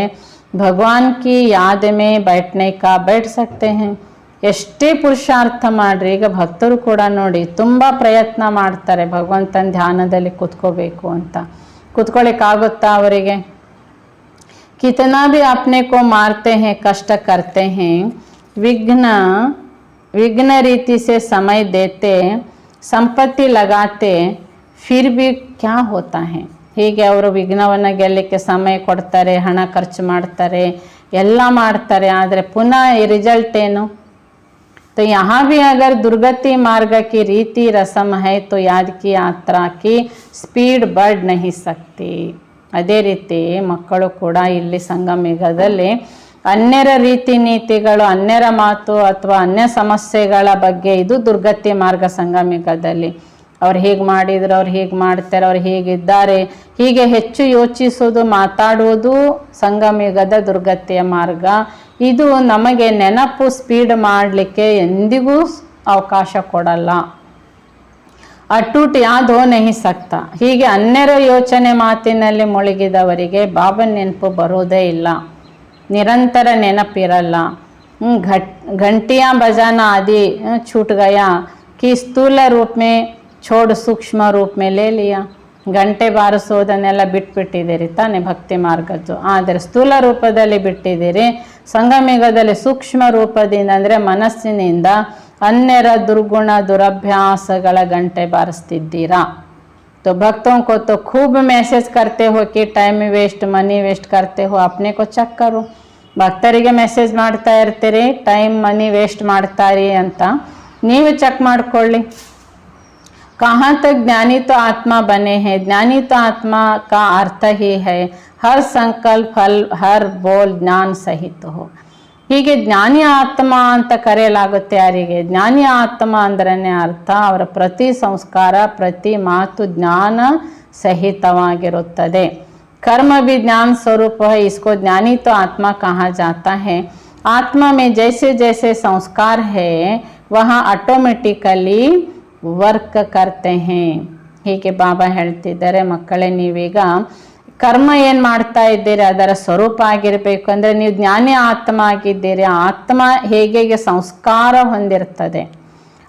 भगवान की याद में बैठने का बैठ सकते हैं. ಎಷ್ಟೇ ಪುರುಷಾರ್ಥ ಮಾಡ್ರಿ, ಈಗ ಭಕ್ತರು ಕೂಡ ನೋಡಿ ತುಂಬ ಪ್ರಯತ್ನ ಮಾಡ್ತಾರೆ ಭಗವಂತನ ಧ್ಯಾನದಲ್ಲಿ ಕೂತ್ಕೋಬೇಕು ಅಂತ. ಕೂತ್ಕೊಳ್ಳಿಕ್ಕಾಗುತ್ತಾ ಅವರಿಗೆ? कितना भी अपने को मारते हैं, कष्ट करते हैं, विघ्न रीति से समय देते, संपत्ति लगाते, फिर भी क्या होता है. ಹೀಗೆ ಅವರು ವಿಘ್ನವನ್ನು ಗೆಲ್ಲಕ್ಕೆ ಸಮಯ ಕೊಡ್ತಾರೆ, ಹಣ ಖರ್ಚು ಮಾಡ್ತಾರೆ, ಎಲ್ಲ ಮಾಡ್ತಾರೆ, ಆದರೆ ಪುನಃ ರಿಸಲ್ಟ್ ಏನು? तो यहाँ भी अगर दुर्गति मार्ग की रीति रसम है तो याद की यात्रा की स्पीड बढ़ नहीं सकती. ಅದೇ ರೀತಿ ಮಕ್ಕಳು ಕೂಡ ಇಲ್ಲಿ ಸಂಗಮಯುಗದಲ್ಲಿ ಅನ್ಯರ ರೀತಿ ನೀತಿಗಳು, ಅನ್ಯರ ಮಾತು ಅಥವಾ ಅನ್ಯ ಸಮಸ್ಯೆಗಳ ಬಗ್ಗೆ, ಇದು ದುರ್ಗತಿ ಮಾರ್ಗ ಸಂಗಮಯುಗದಲ್ಲಿ. ಅವ್ರು ಹೀಗೆ ಮಾಡಿದ್ರು, ಅವ್ರು ಹೀಗೆ ಮಾಡ್ತಾರೆ, ಅವ್ರು ಹೀಗಿದ್ದಾರೆ, ಹೀಗೆ ಹೆಚ್ಚು ಯೋಚಿಸೋದು, ಮಾತಾಡುವುದು ಸಂಗಮಯುಗದ ದುರ್ಗತಿಯ ಮಾರ್ಗ. ಇದು ನಮಗೆ ನೆನಪು ಸ್ಪೀಡ್ ಮಾಡಲಿಕ್ಕೆ ಎಂದಿಗೂ ಅವಕಾಶ ಕೊಡಲ್ಲ. ಅಟೂಟ್ ಯಾದ್ ಹೋ ನಹಿ ಸಕ್ತಾ. ಹೀಗೆ ಅನ್ಯರ ಯೋಚನೆ ಮಾತಿನಲ್ಲಿ ಮುಳುಗಿದವರಿಗೆ ಬಾಬನ ನೆನಪು ಬರೋದೇ ಇಲ್ಲ, ನಿರಂತರ ನೆನಪಿರಲ್ಲ. घंटियाँ बजाना आदि छूट गया कि स्थूल रूप में छोड़ सूक्ष्म रूप में ले लिया. ಗಂಟೆ ಬಾರಿಸೋದನ್ನೆಲ್ಲ ಬಿಟ್ಬಿಟ್ಟಿದ್ದೀರಿ ತಾನೆ ಭಕ್ತಿ ಮಾರ್ಗದ್ದು. ಆದರೆ ಸ್ಥೂಲ ರೂಪದಲ್ಲಿ ಬಿಟ್ಟಿದ್ದೀರಿ. ಸಂಗಮಯುಗದಲ್ಲಿ ಸೂಕ್ಷ್ಮ ರೂಪದಿಂದ ಅಂದರೆ ಮನಸ್ಸಿನಿಂದ ಅನ್ಯರ ದುರ್ಗುಣ ದುರಭ್ಯಾಸಗಳ ಗಂಟೆ ಬಾರಿಸ್ತಿದ್ದೀರಾ. तो भक्तों को तो खूब मैसेज करते हो कि टाइम वेस्ट मनी वेस्ट करते हो, अपने को ಚೆಕ್ करो. ಭಕ್ತರಿಗೆ ಮೆಸೇಜ್ ಮಾಡ್ತಾ ಇರ್ತೀರಿ, ಟೈಮ್ ಮನಿ ವೇಸ್ಟ್ ಮಾಡ್ತಾರಿ ಅಂತ ನೀವು ಚೆಕ್ ಮಾಡ್ಕೊಳ್ಳಿ. कहाँ तक ज्ञानी तो आत्मा बने हैं. ज्ञानी तो आत्मा का अर्थ ही है हर संकल्प फल हर बोल ज्ञान सहित हो. ಹೀಗೆ ಜ್ಞಾನಿ ಆತ್ಮ ಅಂತ ಕರೆಯಲಾಗುತ್ತೆ. ಯಾರಿಗೆ ಜ್ಞಾನಿ ಆತ್ಮ ಅಂದ್ರೆ ಅರ್ಥ ಅವರ ಪ್ರತಿ ಸಂಸ್ಕಾರ ಪ್ರತಿ ಮಾತು ಜ್ಞಾನ ಸಹಿತವಾಗಿರುತ್ತದೆ. कर्म भी ज्ञान स्वरूप है, इसको ज्ञानी तो आत्मा कहा जाता है. आत्मा में जैसे जैसे संस्कार है वहाँ ऑटोमेटिकली ವರ್ಕ್ करते हैं. ಹೀಗೆ ಬಾಬಾ ಹೇಳ್ತಿದ್ದಾರೆ, ಮಕ್ಕಳೇ ನೀವೀಗ ಕರ್ಮ ಏನು ಮಾಡ್ತಾ ಇದ್ದೀರಿ ಅದರ ಸ್ವರೂಪ ಆಗಿರಬೇಕು. ಅಂದರೆ ನೀವು ಜ್ಞಾನಿ ಆತ್ಮ ಆಗಿದ್ದೀರಿ. ಆತ್ಮ ಹೇಗೆ ಸಂಸ್ಕಾರ ಹೊಂದಿರ್ತದೆ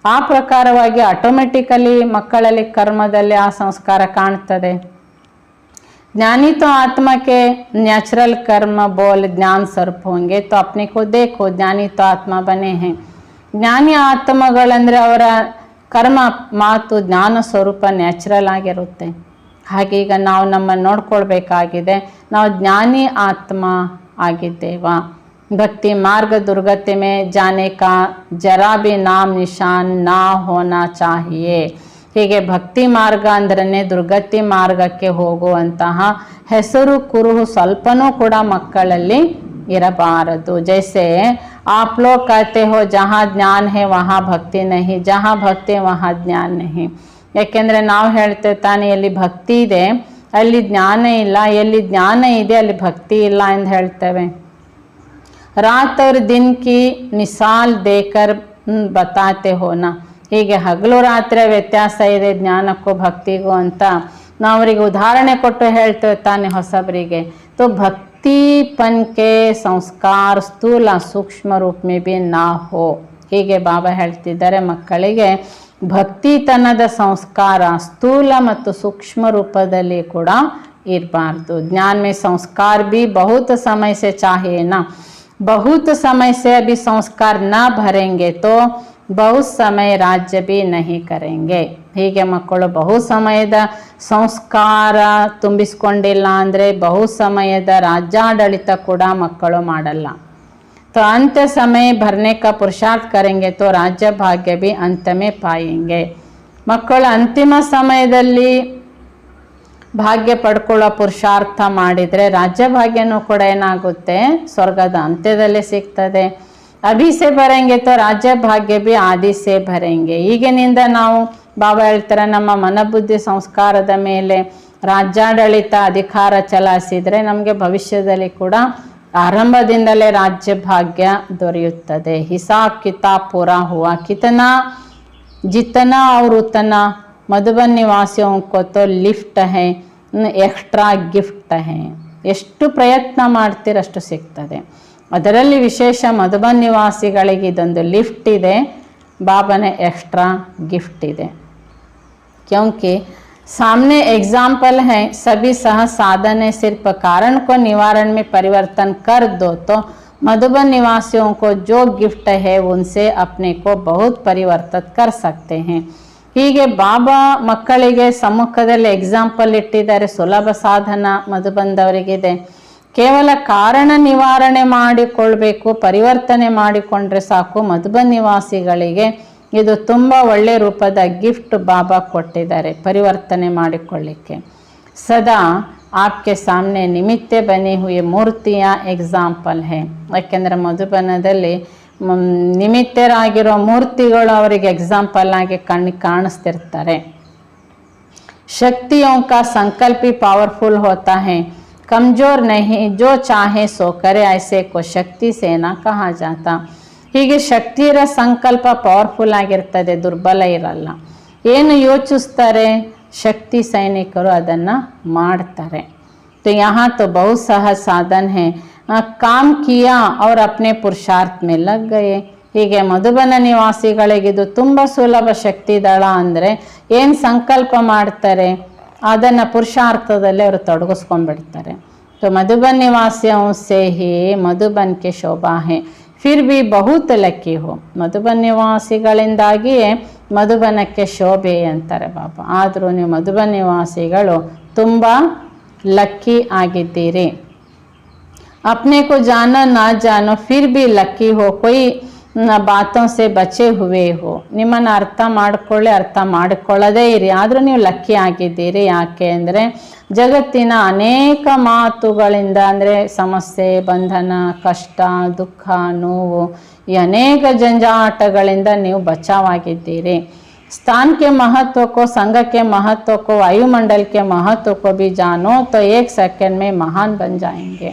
ಆ ಪ್ರಕಾರವಾಗಿ ಆಟೋಮೆಟಿಕಲಿ ಮಕ್ಕಳಲ್ಲಿ ಕರ್ಮದಲ್ಲಿ ಆ ಸಂಸ್ಕಾರ ಕಾಣ್ತದೆ. ज्ञानी तो आत्मा के नेचुरल कर्म बोल ज्ञान स्वरूप होंगे. तो अपने को देखो, ज्ञानी तो आत्मा बने हैं. ಜ್ಞಾನಿ ಆತ್ಮಗಳಂದರೆ ಅವರ ಕರ್ಮ ಮಾತು ಜ್ಞಾನ ಸ್ವರೂಪ ನ್ಯಾಚುರಲ್ ಆಗಿರುತ್ತೆ. ಹಾಗೆ ಈಗ ನಾವು ನಮ್ಮನ್ನು ನೋಡ್ಕೊಳ್ಬೇಕಾಗಿದೆ, ನಾವು ಜ್ಞಾನಿ ಆತ್ಮ ಆಗಿದ್ದೇವಾ. ಭಕ್ತಿ ಮಾರ್ಗ ದುರ್ಗತಿ ಮೇ ಜಾನೆ ಕಾ ಜರಾ ಬಿ ನಾಮ್ ನಿಶಾನ್ ನಾ ಹೋನಾ ಚಾಹಿಯೇ. ಹೀಗೆ ಭಕ್ತಿ ಮಾರ್ಗ ಅಂದ್ರೆ ದುರ್ಗತಿ ಮಾರ್ಗಕ್ಕೆ ಹೋಗುವಂತಹ ಹೆಸರು ಕುರುಹು ಸ್ವಲ್ಪನೂ ಕೂಡ ಮಕ್ಕಳಲ್ಲಿ ಇರಬಾರದು. ಜೈಸೆ ಆಪ್ ಲೋಗ್ ಕಹತೆ ಹೋ ಜಹಾ ಜ್ಞಾನ ಹೇ ವಹಾ ಭಕ್ತಿ ನಹಿ, ಜಹಾ ಭಕ್ತಿ ವಹಾ ಜ್ಞಾನ ನಹಿ. ಯಾಕೆಂದರೆ ನಾವು ಹೇಳ್ತೇವೆ ತಾನೇ, ಎಲ್ಲಿ ಭಕ್ತಿ ಇದೆ ಅಲ್ಲಿ ಜ್ಞಾನ ಇಲ್ಲ, ಎಲ್ಲಿ ಜ್ಞಾನ ಇದೆ ಅಲ್ಲಿ ಭಕ್ತಿ ಇಲ್ಲ ಎಂದು ಹೇಳ್ತೇವೆ. ರಾತ್ और दिन की मिसाल देकर बताते हो ना. ಹೀಗೆ ಹಗಲು ರಾತ್ರಿ ವ್ಯತ್ಯಾಸ ಇದೆ ಜ್ಞಾನಕ್ಕೂ ಭಕ್ತಿಗೂ ಅಂತ ನಾವು ಅವರಿಗೆ ಉದಾಹರಣೆ ಕೊಟ್ಟು ಹೇಳ್ತೇವೆ ತಾನೇ ಹೊಸಬರಿಗೆ. तो भक्तिपन के संस्कार ಸ್ಥೂಲ ಸೂಕ್ಷ್ಮ ರೂಪ में भी ना हो. ಹೀಗೆ ಬಾಬಾ ಹೇಳ್ತಿದ್ದಾರೆ ಮಕ್ಕಳಿಗೆ ಭಕ್ತಿತನದ ಸಂಸ್ಕಾರ ಸ್ಥೂಲ ಮತ್ತು ಸೂಕ್ಷ್ಮ ರೂಪದಲ್ಲಿ ಕೂಡ ಇರಬಾರ್ದು. ज्ञान में संस्कार भी बहुत समय से चाहिए ना. बहुत समय से अभी संस्कार ना भरेंगे तो ಬಹು ಸಮಯ ರಾಜ್ಯ ಬಿ ನಹಿ ಕರೆಂಗೆ. ಹೀಗೆ ಮಕ್ಕಳು ಬಹು ಸಮಯದ ಸಂಸ್ಕಾರ ತುಂಬಿಸ್ಕೊಂಡಿಲ್ಲ ಅಂದರೆ ಬಹು ಸಮಯದ ರಾಜ್ಯಾಡಳಿತ ಕೂಡ ಮಕ್ಕಳು ಮಾಡಲ್ಲ. तो अंत समय भरने का पुरुषार्थ करेंगे तो राज्य भाग्य भी अंत में पाएंगे. ಮಕ್ಕಳು ಅಂತಿಮ ಸಮಯದಲ್ಲಿ ಭಾಗ್ಯ ಪಡ್ಕೊಳ್ಳೋ ಪುರುಷಾರ್ಥ ಮಾಡಿದರೆ ರಾಜ್ಯ ಭಾಗ್ಯನೂ ಕೂಡ ಏನಾಗುತ್ತೆ, ಸ್ವರ್ಗದ ಅಂತ್ಯದಲ್ಲೇ ಸಿಗ್ತದೆ. ಅಭಿ ಸೆ ಭರೆಂಗೆ ತೋ ರಾಜ್ಯ ಭಾಗ್ಯ ಬಿ ಆದಿ ಸೆ ಭರೆಂಗೆ. ಈಗಿನಿಂದ ನಾವು ಬಾಬಾ ಹೇಳ್ತಾರೆ ನಮ್ಮ ಮನಬುದ್ಧಿ ಸಂಸ್ಕಾರದ ಮೇಲೆ ರಾಜ್ಯಾಡಳಿತ ಅಧಿಕಾರ ಚಲಾಯಿಸಿದರೆ ನಮಗೆ ಭವಿಷ್ಯದಲ್ಲಿ ಕೂಡ ಆರಂಭದಿಂದಲೇ ರಾಜ್ಯ ಭಾಗ್ಯ ದೊರೆಯುತ್ತದೆ. ಹಿಸಾಬ್ ಕಿತಾಬ್ ಪೂರಾ ಹುआ कितना जितना और उतना मधुबन निवासियों को तो लिफ्ट है, एक्स्ट्रा ಗಿಫ್ಟ್ है. ಎಷ್ಟು ಪ್ರಯತ್ನ ಮಾಡ್ತೀರ ಅಷ್ಟು ಸಿಗ್ತದೆ. ಅದರಲ್ಲಿ ವಿಶೇಷ ಮಧುಬನ್ ನಿವಾಸಿಗಳಿಗೆ ಇದೊಂದು ಲಿಫ್ಟ್ ಇದೆ, ಬಾಬಾನ ಎಕ್ಸ್ಟ್ರಾ ಗಿಫ್ಟ್ ಇದೆ. क्योंकि सामने एग्जाम्पल है, सभी सह साधन है, सिर्फ कारण को निवारण में परिवर्तन कर दो तो मधुबन निवासियों को जो गिफ्ट है उनसे अपने को बहुत परिवर्तित कर सकते हैं. ಹೀಗೆ ಬಾಬಾ ಮಕ್ಕಳಿಗೆ ಸಮ್ಮುಖದಲ್ಲಿ ಎಕ್ಸಾಂಪಲ್ ಇಟ್ಟಿದ್ದಾರೆ. ಸುಲಭ ಸಾಧನ ಮಧುಬಂದವರಿಗಿದೆ. ಕೇವಲ ಕಾರಣ ನಿವಾರಣೆ ಮಾಡಿಕೊಳ್ಬೇಕು, ಪರಿವರ್ತನೆ ಮಾಡಿಕೊಂಡ್ರೆ ಸಾಕು. ಮಧುಬನ್ ನಿವಾಸಿಗಳಿಗೆ ಇದು ತುಂಬ ಒಳ್ಳೆ ರೂಪದ ಗಿಫ್ಟ್ ಬಾಬಾ ಕೊಟ್ಟಿದ್ದಾರೆ ಪರಿವರ್ತನೆ ಮಾಡಿಕೊಳ್ಳಿಕ್ಕೆ. ಸದಾ आपके सामने निमित्त बनी हुई मूर्तियाँ एग्जाम्पल है. ಯಾಕೆಂದರೆ ಮಧುಬನದಲ್ಲಿ ನಿಮಿತ್ತರಾಗಿರೋ ಮೂರ್ತಿಗಳು ಅವರಿಗೆ ಎಕ್ಸಾಂಪಲ್ ಆಗಿ ಕಣ್ಣಿಗೆ ಕಾಣಿಸ್ತಿರ್ತಾರೆ. शक्तियों का संकल्प ही पावरफुल होता है, कमजोर नहीं. जो चाहे सो करे, ऐसे को शक्ति सेना कहा जाता. ಹೀಗೆ ಶಕ್ತಿಯರ ಸಂಕಲ್ಪ ಪವರ್ಫುಲ್ ಆಗಿರ್ತದೆ, ದುರ್ಬಲ ಇರಲ್ಲ. ಏನು ಯೋಚಿಸ್ತಾರೆ ಶಕ್ತಿ ಸೈನಿಕರು ಅದನ್ನು ಮಾಡ್ತಾರೆ. तो यहाँ तो बहुत सहज साधन है, काम किया और अपने पुरुषार्थ में लग गए. ಹೀಗೆ ಮಧುಬನ ನಿವಾಸಿಗಳಿಗಿದು ತುಂಬ ಸುಲಭ ಶಕ್ತಿದಳ. ಅಂದರೆ ಏನು ಸಂಕಲ್ಪ ಮಾಡ್ತಾರೆ ಅದನ್ನು ಪುರುಷಾರ್ಥದಲ್ಲಿ ಅವರು ತೊಡಗಿಸ್ಕೊಂಡ್ಬಿಡ್ತಾರೆ. तो मधुबन निवासियों से ही मधुबन के शोभा है, फिर भी बहुत लकी हो. मधुबन ನಿವಾಸಿಗಳಿಂದಾಗಿಯೇ ಮಧುಬನಕ್ಕೆ ಶೋಭೆ ಅಂತಾರೆ ಬಾಬಾ. ಆದರೂ ನೀವು ಮಧುಬನ್ ನಿವಾಸಿಗಳು ತುಂಬ ಲಕ್ಕಿ ಆಗಿದ್ದೀರಿ. अपने को जानो ना जानो फिर भी लकी हो, कोई ಬಾತೋ ಸೆ ಬಚೆ ಹುವೆ ಹೋ. ನಿಮ್ಮನ್ನು ಅರ್ಥ ಮಾಡ್ಕೊಳ್ಳಿ, ಅರ್ಥ ಮಾಡಿಕೊಳ್ಳದೇ ಇರಿ, ಆದರೂ ನೀವು ಲಕ್ಕಿ ಆಗಿದ್ದೀರಿ. ಯಾಕೆ ಅಂದರೆ ಜಗತ್ತಿನ ಅನೇಕ ಮಾತುಗಳಿಂದ, ಅಂದರೆ ಸಮಸ್ಯೆ, ಬಂಧನ, ಕಷ್ಟ, ದುಃಖ, ನೋವು, ಈ ಅನೇಕ ಜಂಜಾಟಗಳಿಂದ ನೀವು ಬಚಾವಾಗಿದ್ದೀರಿ. स्थान के महत्व को, संघ के महत्व को, वायुमंडल के महत्व को भी जानो तो 1 सेकंड में महान बन जाएंगे.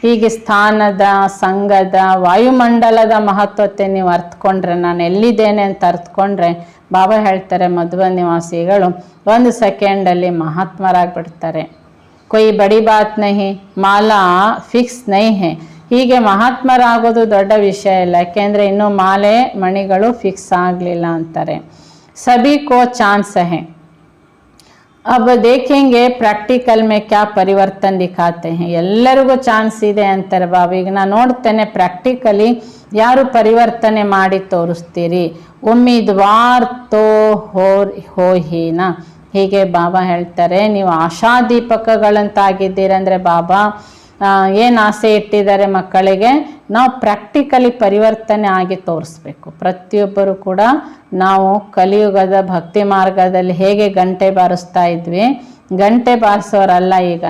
ಹೀಗೆ ಸ್ಥಾನದ, ಸಂಘದ, ವಾಯುಮಂಡಲದ ಮಹತ್ವತೆ ನೀವು ಅರ್ಥಕೊಂಡ್ರೆ, ನಾನು ಎಲ್ಲಿದ್ದೇನೆ ಅಂತ ಅರ್ಥಕೊಂಡ್ರೆ, ಬಾಬಾ ಹೇಳ್ತಾರೆ ಮಧುಬನ್ ನಿವಾಸಿಗಳು 1 ಸೆಕೆಂಡಲ್ಲಿ ಮಹಾತ್ಮರಾಗ್ಬಿಡ್ತಾರೆ. ಕೊಯ್ ಬಡಿ ಬಾತ್ ನಹಿ, ಮಾಲಾ ಫಿಕ್ಸ್ ನೈ ಹೇ. ಹೀಗೆ ಮಹಾತ್ಮರಾಗೋದು ದೊಡ್ಡ ವಿಷಯ ಇಲ್ಲ, ಯಾಕೆಂದರೆ ಇನ್ನೂ ಮಾಲೆ ಮಣಿಗಳು ಫಿಕ್ಸ್ ಆಗಲಿಲ್ಲ ಅಂತಾರೆ. ಸಭಿ ಕೋ ಚಾನ್ಸ್ ಹೇ. अब देखेंगे प्रैक्टिकल में क्या परिवर्तन दिखाते हैं. ಎಲ್ಲರಿಗೂ ಚಾನ್ಸ್ ಇದೆ ಅಂತಾರೆ ಬಾಬಾ. ಈಗ ನಾನು ನೋಡ್ತೇನೆ ಪ್ರಾಕ್ಟಿಕಲಿ ಯಾರು ಪರಿವರ್ತನೆ ಮಾಡಿ ತೋರಿಸ್ತೀರಿ. ಉಮ್ಮಿದ್ವಾರ್ ತೋ ಹೋ ಹೀನಾ. ಹೀಗೆ ಬಾಬಾ ಹೇಳ್ತಾರೆ, ನೀವು ಆಶಾದೀಪಕಗಳಂತಾಗಿದ್ದೀರಂದರೆ ಬಾಬಾ ಏನು ಆಸೆ ಇಟ್ಟಿದ್ದಾರೆ ಮಕ್ಕಳಿಗೆ, ನಾವು ಪ್ರಾಕ್ಟಿಕಲಿ ಪರಿವರ್ತನೆ ಆಗಿ ತೋರಿಸ್ಬೇಕು. ಪ್ರತಿಯೊಬ್ಬರು ಕೂಡ ನಾವು ಕಲಿಯುಗದ ಭಕ್ತಿ ಮಾರ್ಗದಲ್ಲಿ ಹೇಗೆ ಗಂಟೆ ಬಾರಿಸ್ತಾ ಇದ್ವಿ, ಗಂಟೆ ಬಾರಿಸೋರಲ್ಲ ಈಗ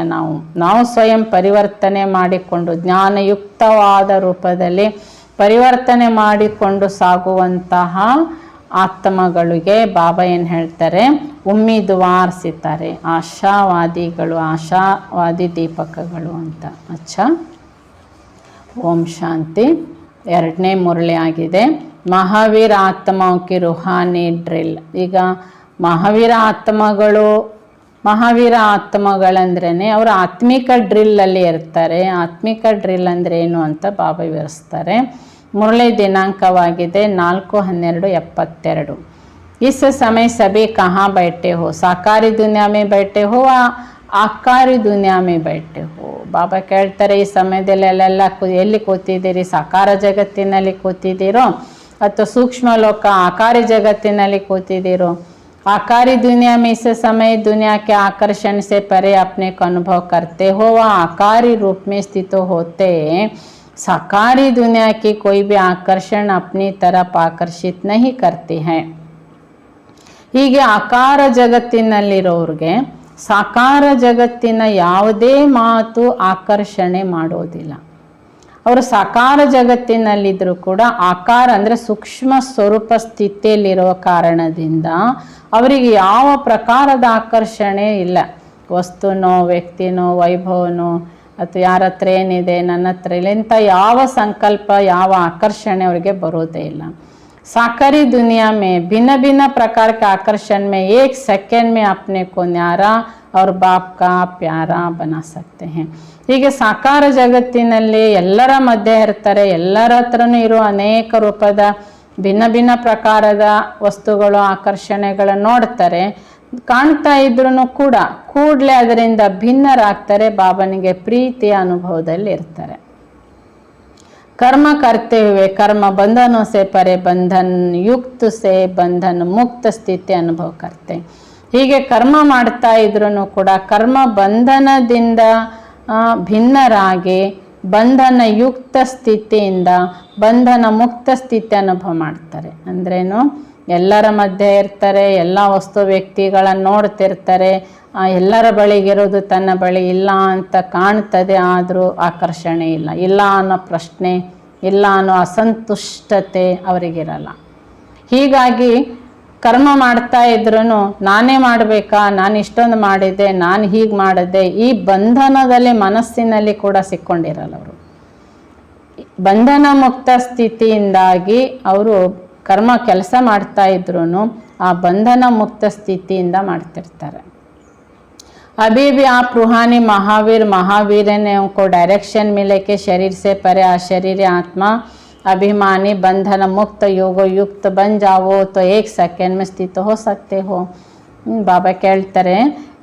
ನಾವು ಸ್ವಯಂ ಪರಿವರ್ತನೆ ಮಾಡಿಕೊಂಡು ಜ್ಞಾನಯುಕ್ತವಾದ ರೂಪದಲ್ಲಿ ಪರಿವರ್ತನೆ ಮಾಡಿಕೊಂಡು ಸಾಗುವಂತಹ ಆತ್ಮಗಳಿಗೆ ಬಾಬಾ ಏನು ಹೇಳ್ತಾರೆ, ಉಮ್ಮಿದ್ವಾರ್ ಸಿತಾರೆ, ಆಶಾವಾದಿಗಳು, ಆಶಾವಾದಿ ದೀಪಕಗಳು ಅಂತ. ಅಚ್ಚಾ, ಓಂ ಶಾಂತಿ. 2ನೇ ಮುರಳಿ ಆಗಿದೆ. ಮಹಾವೀರ ಆತ್ಮಕ್ಕೆ ರುಹಾನಿ ಡ್ರಿಲ್. ಈಗ ಮಹಾವೀರ ಆತ್ಮಗಳಂದ್ರೇ ಅವರು ಆತ್ಮಿಕ ಡ್ರಿಲ್ಲಲ್ಲಿ ಇರ್ತಾರೆ. ಆತ್ಮಿಕ ಡ್ರಿಲ್ ಅಂದರೆ ಏನು ಅಂತ ಬಾಬಾ ವಿವರಿಸ್ತಾರೆ. ಮುರಳಿ ದಿನಾಂಕವಾಗಿದೆ 4/12/72. इस समय सभी कहाँ बैठे हो, साकारी दुनिया में बैठे हो या ಆಕಾರಿ ದುನಿಯಾ ಮೇ बैठे हो. ಬಾಬಾ ಕೇಳ್ತಾರೆ, ಈ ಸಮಯದಲ್ಲಿ ಎಲ್ಲಿ ಕೂತಿದ್ದೀರಿ, ಸಾಕಾರ ಜಗತ್ತಿನಲ್ಲಿ ಕೂತಿದ್ದೀರೋ ಅಥವಾ ಸೂಕ್ಷ್ಮ ಲೋಕ ಆಕಾರಿ ಜಗತ್ತಿನಲ್ಲಿ ಕೂತಿದ್ದೀರೋ. आकारी दुनिया में इस समय दुनिया के आकर्षण से परे अपने को अनुभव करते हो व आकारी रूप में स्थित होते साकारी दुनिया की कोई भी आकर्षण अपनी तरफ आकर्षित नहीं करती है. ಹೀಗೆ ಆಕಾರ ಜಗತ್ತಿನಲ್ಲಿರೋರಿಗೆ ಸಾಕಾರ ಜಗತ್ತಿನ ಯಾವುದೇ ಮಾತು ಆಕರ್ಷಣೆ ಮಾಡೋದಿಲ್ಲ. ಅವರು ಸಾಕಾರ ಜಗತ್ತಿನಲ್ಲಿದ್ದರೂ ಕೂಡ ಆಕಾರ ಅಂದರೆ ಸೂಕ್ಷ್ಮ ಸ್ವರೂಪ ಸ್ಥಿತಿಯಲ್ಲಿರುವ ಕಾರಣದಿಂದ ಅವರಿಗೆ ಯಾವ ಪ್ರಕಾರದ ಆಕರ್ಷಣೆ ಇಲ್ಲ. ವಸ್ತುನೋ, ವ್ಯಕ್ತಿನೋ, ವೈಭವನೋ ಅಥವಾ ಯಾರ ಹತ್ರ ಏನಿದೆ, ನನ್ನ ಹತ್ರ ಇಲ್ಲ, ಇಂಥ ಯಾವ ಸಂಕಲ್ಪ, ಯಾವ ಆಕರ್ಷಣೆ ಅವರಿಗೆ ಬರೋದೇ ಇಲ್ಲ. साकारी दुनिया में भिन्न भिन्न प्रकार के आकर्षण में 1 सेकेंड में अपने को न्यारा और बाप का प्यारा बना सकते हैं. ಹೀಗೆ ಸಾಕಾರ ಜಗತ್ತಿನಲ್ಲಿ ಎಲ್ಲರ ಮಧ್ಯೆ ಇರ್ತಾರೆ, ಎಲ್ಲರ ಹತ್ರನೂ ಇರೋ ಅನೇಕ ರೂಪದ ಭಿನ್ನ ಭಿನ್ನ ಪ್ರಕಾರದ ವಸ್ತುಗಳು, ಆಕರ್ಷಣೆಗಳನ್ನು ನೋಡ್ತಾರೆ. ಕಾಣ್ತಾ ಇದ್ರೂ ಕೂಡ ಕೂಡಲೇ ಅದರಿಂದ ಭಿನ್ನರಾಗ್ತಾರೆ, ಬಾಬನಿಗೆ ಪ್ರೀತಿಯ ಅನುಭವದಲ್ಲಿ ಇರ್ತಾರೆ. कर्म करते हुए कर्म बंधनों से परे बंधन युक्त से बंधन मुक्त ಸ್ಥಿತಿ ಅನುಭವ करते. ಹೀಗೆ ಕರ್ಮ ಮಾಡ್ತಾ ಇದ್ರೂ ಕೂಡ ಕರ್ಮ ಬಂಧನದಿಂದ ಭಿನ್ನರಾಗಿ ಬಂಧನ ಯುಕ್ತ ಸ್ಥಿತಿಯಿಂದ ಬಂಧನ ಮುಕ್ತ ಸ್ಥಿತಿ ಅನುಭವ ಮಾಡ್ತಾರೆ. ಅಂದ್ರೇನು, ಎಲ್ಲರ ಮಧ್ಯೆ ಇರ್ತಾರೆ, ಎಲ್ಲ ವಸ್ತು ವ್ಯಕ್ತಿಗಳನ್ನು ನೋಡ್ತಿರ್ತಾರೆ, ಎಲ್ಲರ ಬಳಿಗಿರೋದು ತನ್ನ ಬಳಿ ಇಲ್ಲ ಅಂತ ಕಾಣ್ತದೆ, ಆದರೂ ಆಕರ್ಷಣೆ ಇಲ್ಲ ಅನ್ನೋ ಪ್ರಶ್ನೆ, ಇಲ್ಲ ಅನ್ನೋ ಅಸಂತುಷ್ಟತೆ ಅವರಿಗಿರಲ್ಲ. ಹೀಗಾಗಿ ಕರ್ಮ ಮಾಡ್ತಾ ಇದ್ರೂ ನಾನೇ ಮಾಡಬೇಕಾ, ನಾನು ಇಷ್ಟೊಂದು ಮಾಡಿದ್ದೆ, ನಾನು ಹೀಗೆ ಮಾಡಿದ್ದೆ, ಈ ಬಂಧನದಲ್ಲಿ ಮನಸ್ಸಿನಲ್ಲಿ ಕೂಡ ಸಿಕ್ಕೊಂಡಿರಲ್ಲ. ಅವರು ಬಂಧನ ಮುಕ್ತ ಸ್ಥಿತಿಯಿಂದಾಗಿ ಅವರು ಕರ್ಮ ಕೆಲಸ ಮಾಡ್ತಾ ಇದ್ರೂ ಆ ಬಂಧನ ಮುಕ್ತ ಸ್ಥಿತಿಯಿಂದ ಮಾಡ್ತಿರ್ತಾರೆ. अभी भी आप रूहानी महावीर ने उनको डायरेक्शन मिले कि शरीर से परे अशरीर आत्मा अभिमानी बंधन मुक्त योग युक्त बन जाओ तो 1 सेकेंड में स्थित हो सकते हो. ಬಾಬಾ ಕೇಳ್ತಾರೆ,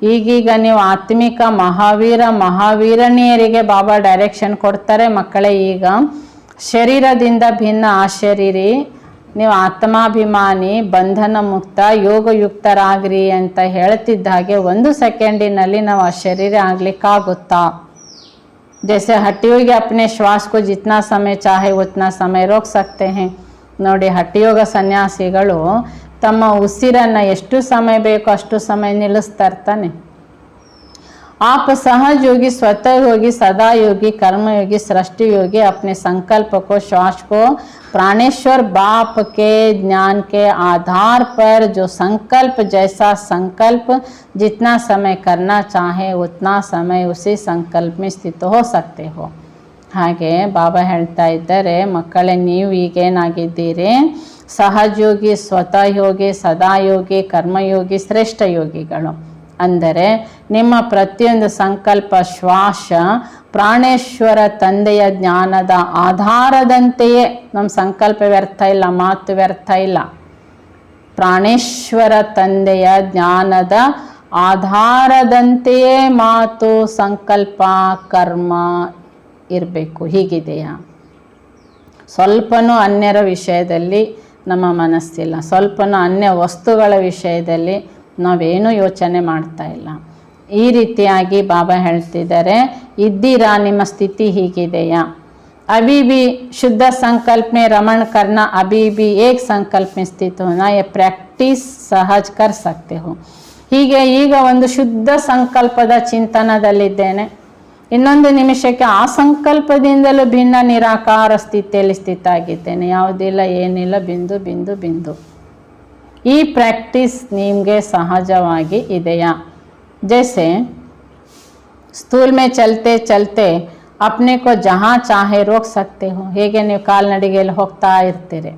ಈಗೀಗ ನೀವು ಆತ್ಮಿಕ ಮಹಾವೀರನಿಯರಿಗೆ ಬಾಬಾ ಡೈರೆಕ್ಷನ್ ಕೊಡ್ತಾರೆ. ಮಕ್ಕಳೇ, ಈಗ ಶರೀರದಿಂದ ಭಿನ್ನ ಆಶರೀರಿ, ನೀವು ಆತ್ಮಾಭಿಮಾನಿ ಬಂಧನ ಮುಕ್ತ ಯೋಗಯುಕ್ತರಾಗ್ರಿ ಅಂತ ಹೇಳ್ತಿದ್ದ ಹಾಗೆ 1 ಸೆಕೆಂಡಿನಲ್ಲಿ ನಾವು ಆ ಶರೀರ ಆಗ್ಲಿಕ್ಕಾಗುತ್ತಾ? जैसे हठयोगी अपने श्वास को जितना समय चाहे उतना समय रोक सकते हैं. ನೋಡಿ, ಹಠಯೋಗ ಸನ್ಯಾಸಿಗಳು ತಮ್ಮ ಉಸಿರನ್ನು ಎಷ್ಟು ಸಮಯ ಬೇಕೋ ಅಷ್ಟು ಸಮಯ ನಿಲ್ಲಿಸ್ತಾ ಇರ್ತಾನೆ. आप सहज योगी, स्वतः योगी, सदा योगी, कर्मयोगी, सृष्टि योगी अपने संकल्प को, श्वास को प्राणेश्वर बाप के ज्ञान के आधार पर जो संकल्प, जैसा संकल्प जितना समय करना चाहे उतना समय उसी संकल्प में स्थित हो सकते हो. ಹಾಗೆ ಬಾಬಾ ಹೇಳ್ತಾ ಇದ್ದಾರೆ, ಮಕ್ಕಳೇ, ನೀವು ಈಗೇನಾಗಿದ್ದೀರಿ? ಸಹಜಯೋಗಿ, ಸ್ವತಃ ಯೋಗಿ, ಸದಾ ಯೋಗಿ, ಕರ್ಮಯೋಗಿ, ಶ್ರೇಷ್ಠ ಯೋಗಿಗಳು. ಅಂದರೆ ನಿಮ್ಮ ಪ್ರತಿಯೊಂದು ಸಂಕಲ್ಪ, ಶ್ವಾಸ ಪ್ರಾಣೇಶ್ವರ ತಂದೆಯ ಜ್ಞಾನದ ಆಧಾರದಂತೆಯೇ. ನಮ್ಮ ಸಂಕಲ್ಪ ವ್ಯರ್ಥ ಇಲ್ಲ, ಮಾತು ವ್ಯರ್ಥ ಇಲ್ಲ. ಪ್ರಾಣೇಶ್ವರ ತಂದೆಯ ಜ್ಞಾನದ ಆಧಾರದಂತೆಯೇ ಮಾತು, ಸಂಕಲ್ಪ, ಕರ್ಮ ಇರಬೇಕು. ಹೀಗಿದೆಯಾ? ಸ್ವಲ್ಪನೂ ಅನ್ಯರ ವಿಷಯದಲ್ಲಿ ನಮ್ಮ ಮನಸ್ಸಿಲ್ಲ, ಸ್ವಲ್ಪನೂ ಅನ್ಯ ವಸ್ತುಗಳ ವಿಷಯದಲ್ಲಿ ನಾವೇನೂ ಯೋಚನೆ ಮಾಡ್ತಾ ಇಲ್ಲ. ಈ ರೀತಿಯಾಗಿ ಬಾಬಾ ಹೇಳ್ತಿದ್ದಾರೆ, ಇದ್ದೀರಾ? ನಿಮ್ಮ ಸ್ಥಿತಿ ಹೀಗಿದೆಯಾ? अभी भी शुद्ध संकल्प में रमण करना, अभी भी एक संकल्प में स्थित होना, ये प्रैक्टिस सहज कर सकते हो. ಹೀಗೆ ಈಗ ಒಂದು ಶುದ್ಧ ಸಂಕಲ್ಪದ ಚಿಂತನದಲ್ಲಿದ್ದೇನೆ, ಇನ್ನೊಂದು ನಿಮಿಷಕ್ಕೆ ಆ ಸಂಕಲ್ಪದಿಂದಲೂ ಭಿನ್ನ ನಿರಾಕಾರ ಸ್ಥಿತಿಯಲ್ಲಿ ಸ್ಥಿತ ಆಗಿದ್ದೇನೆ. ಯಾವುದಿಲ್ಲ, ಏನಿಲ್ಲ, ಬಿಂದು ಬಿಂದು ಬಿಂದು. ಈ ಪ್ರಾಕ್ಟೀಸ್ ನಿಮಗೆ ಸಹಜವಾಗಿ ಇದೆಯಾ? जैसे स्थूल में चलते चलते अपने को जहाँ चाहे रोक सकते हो. ಹೇಗೆ ನೀವು ಕಾಲ್ನಡಿಗೆಯಲ್ಲಿ ಹೋಗ್ತಾ ಇರ್ತೀರಿ,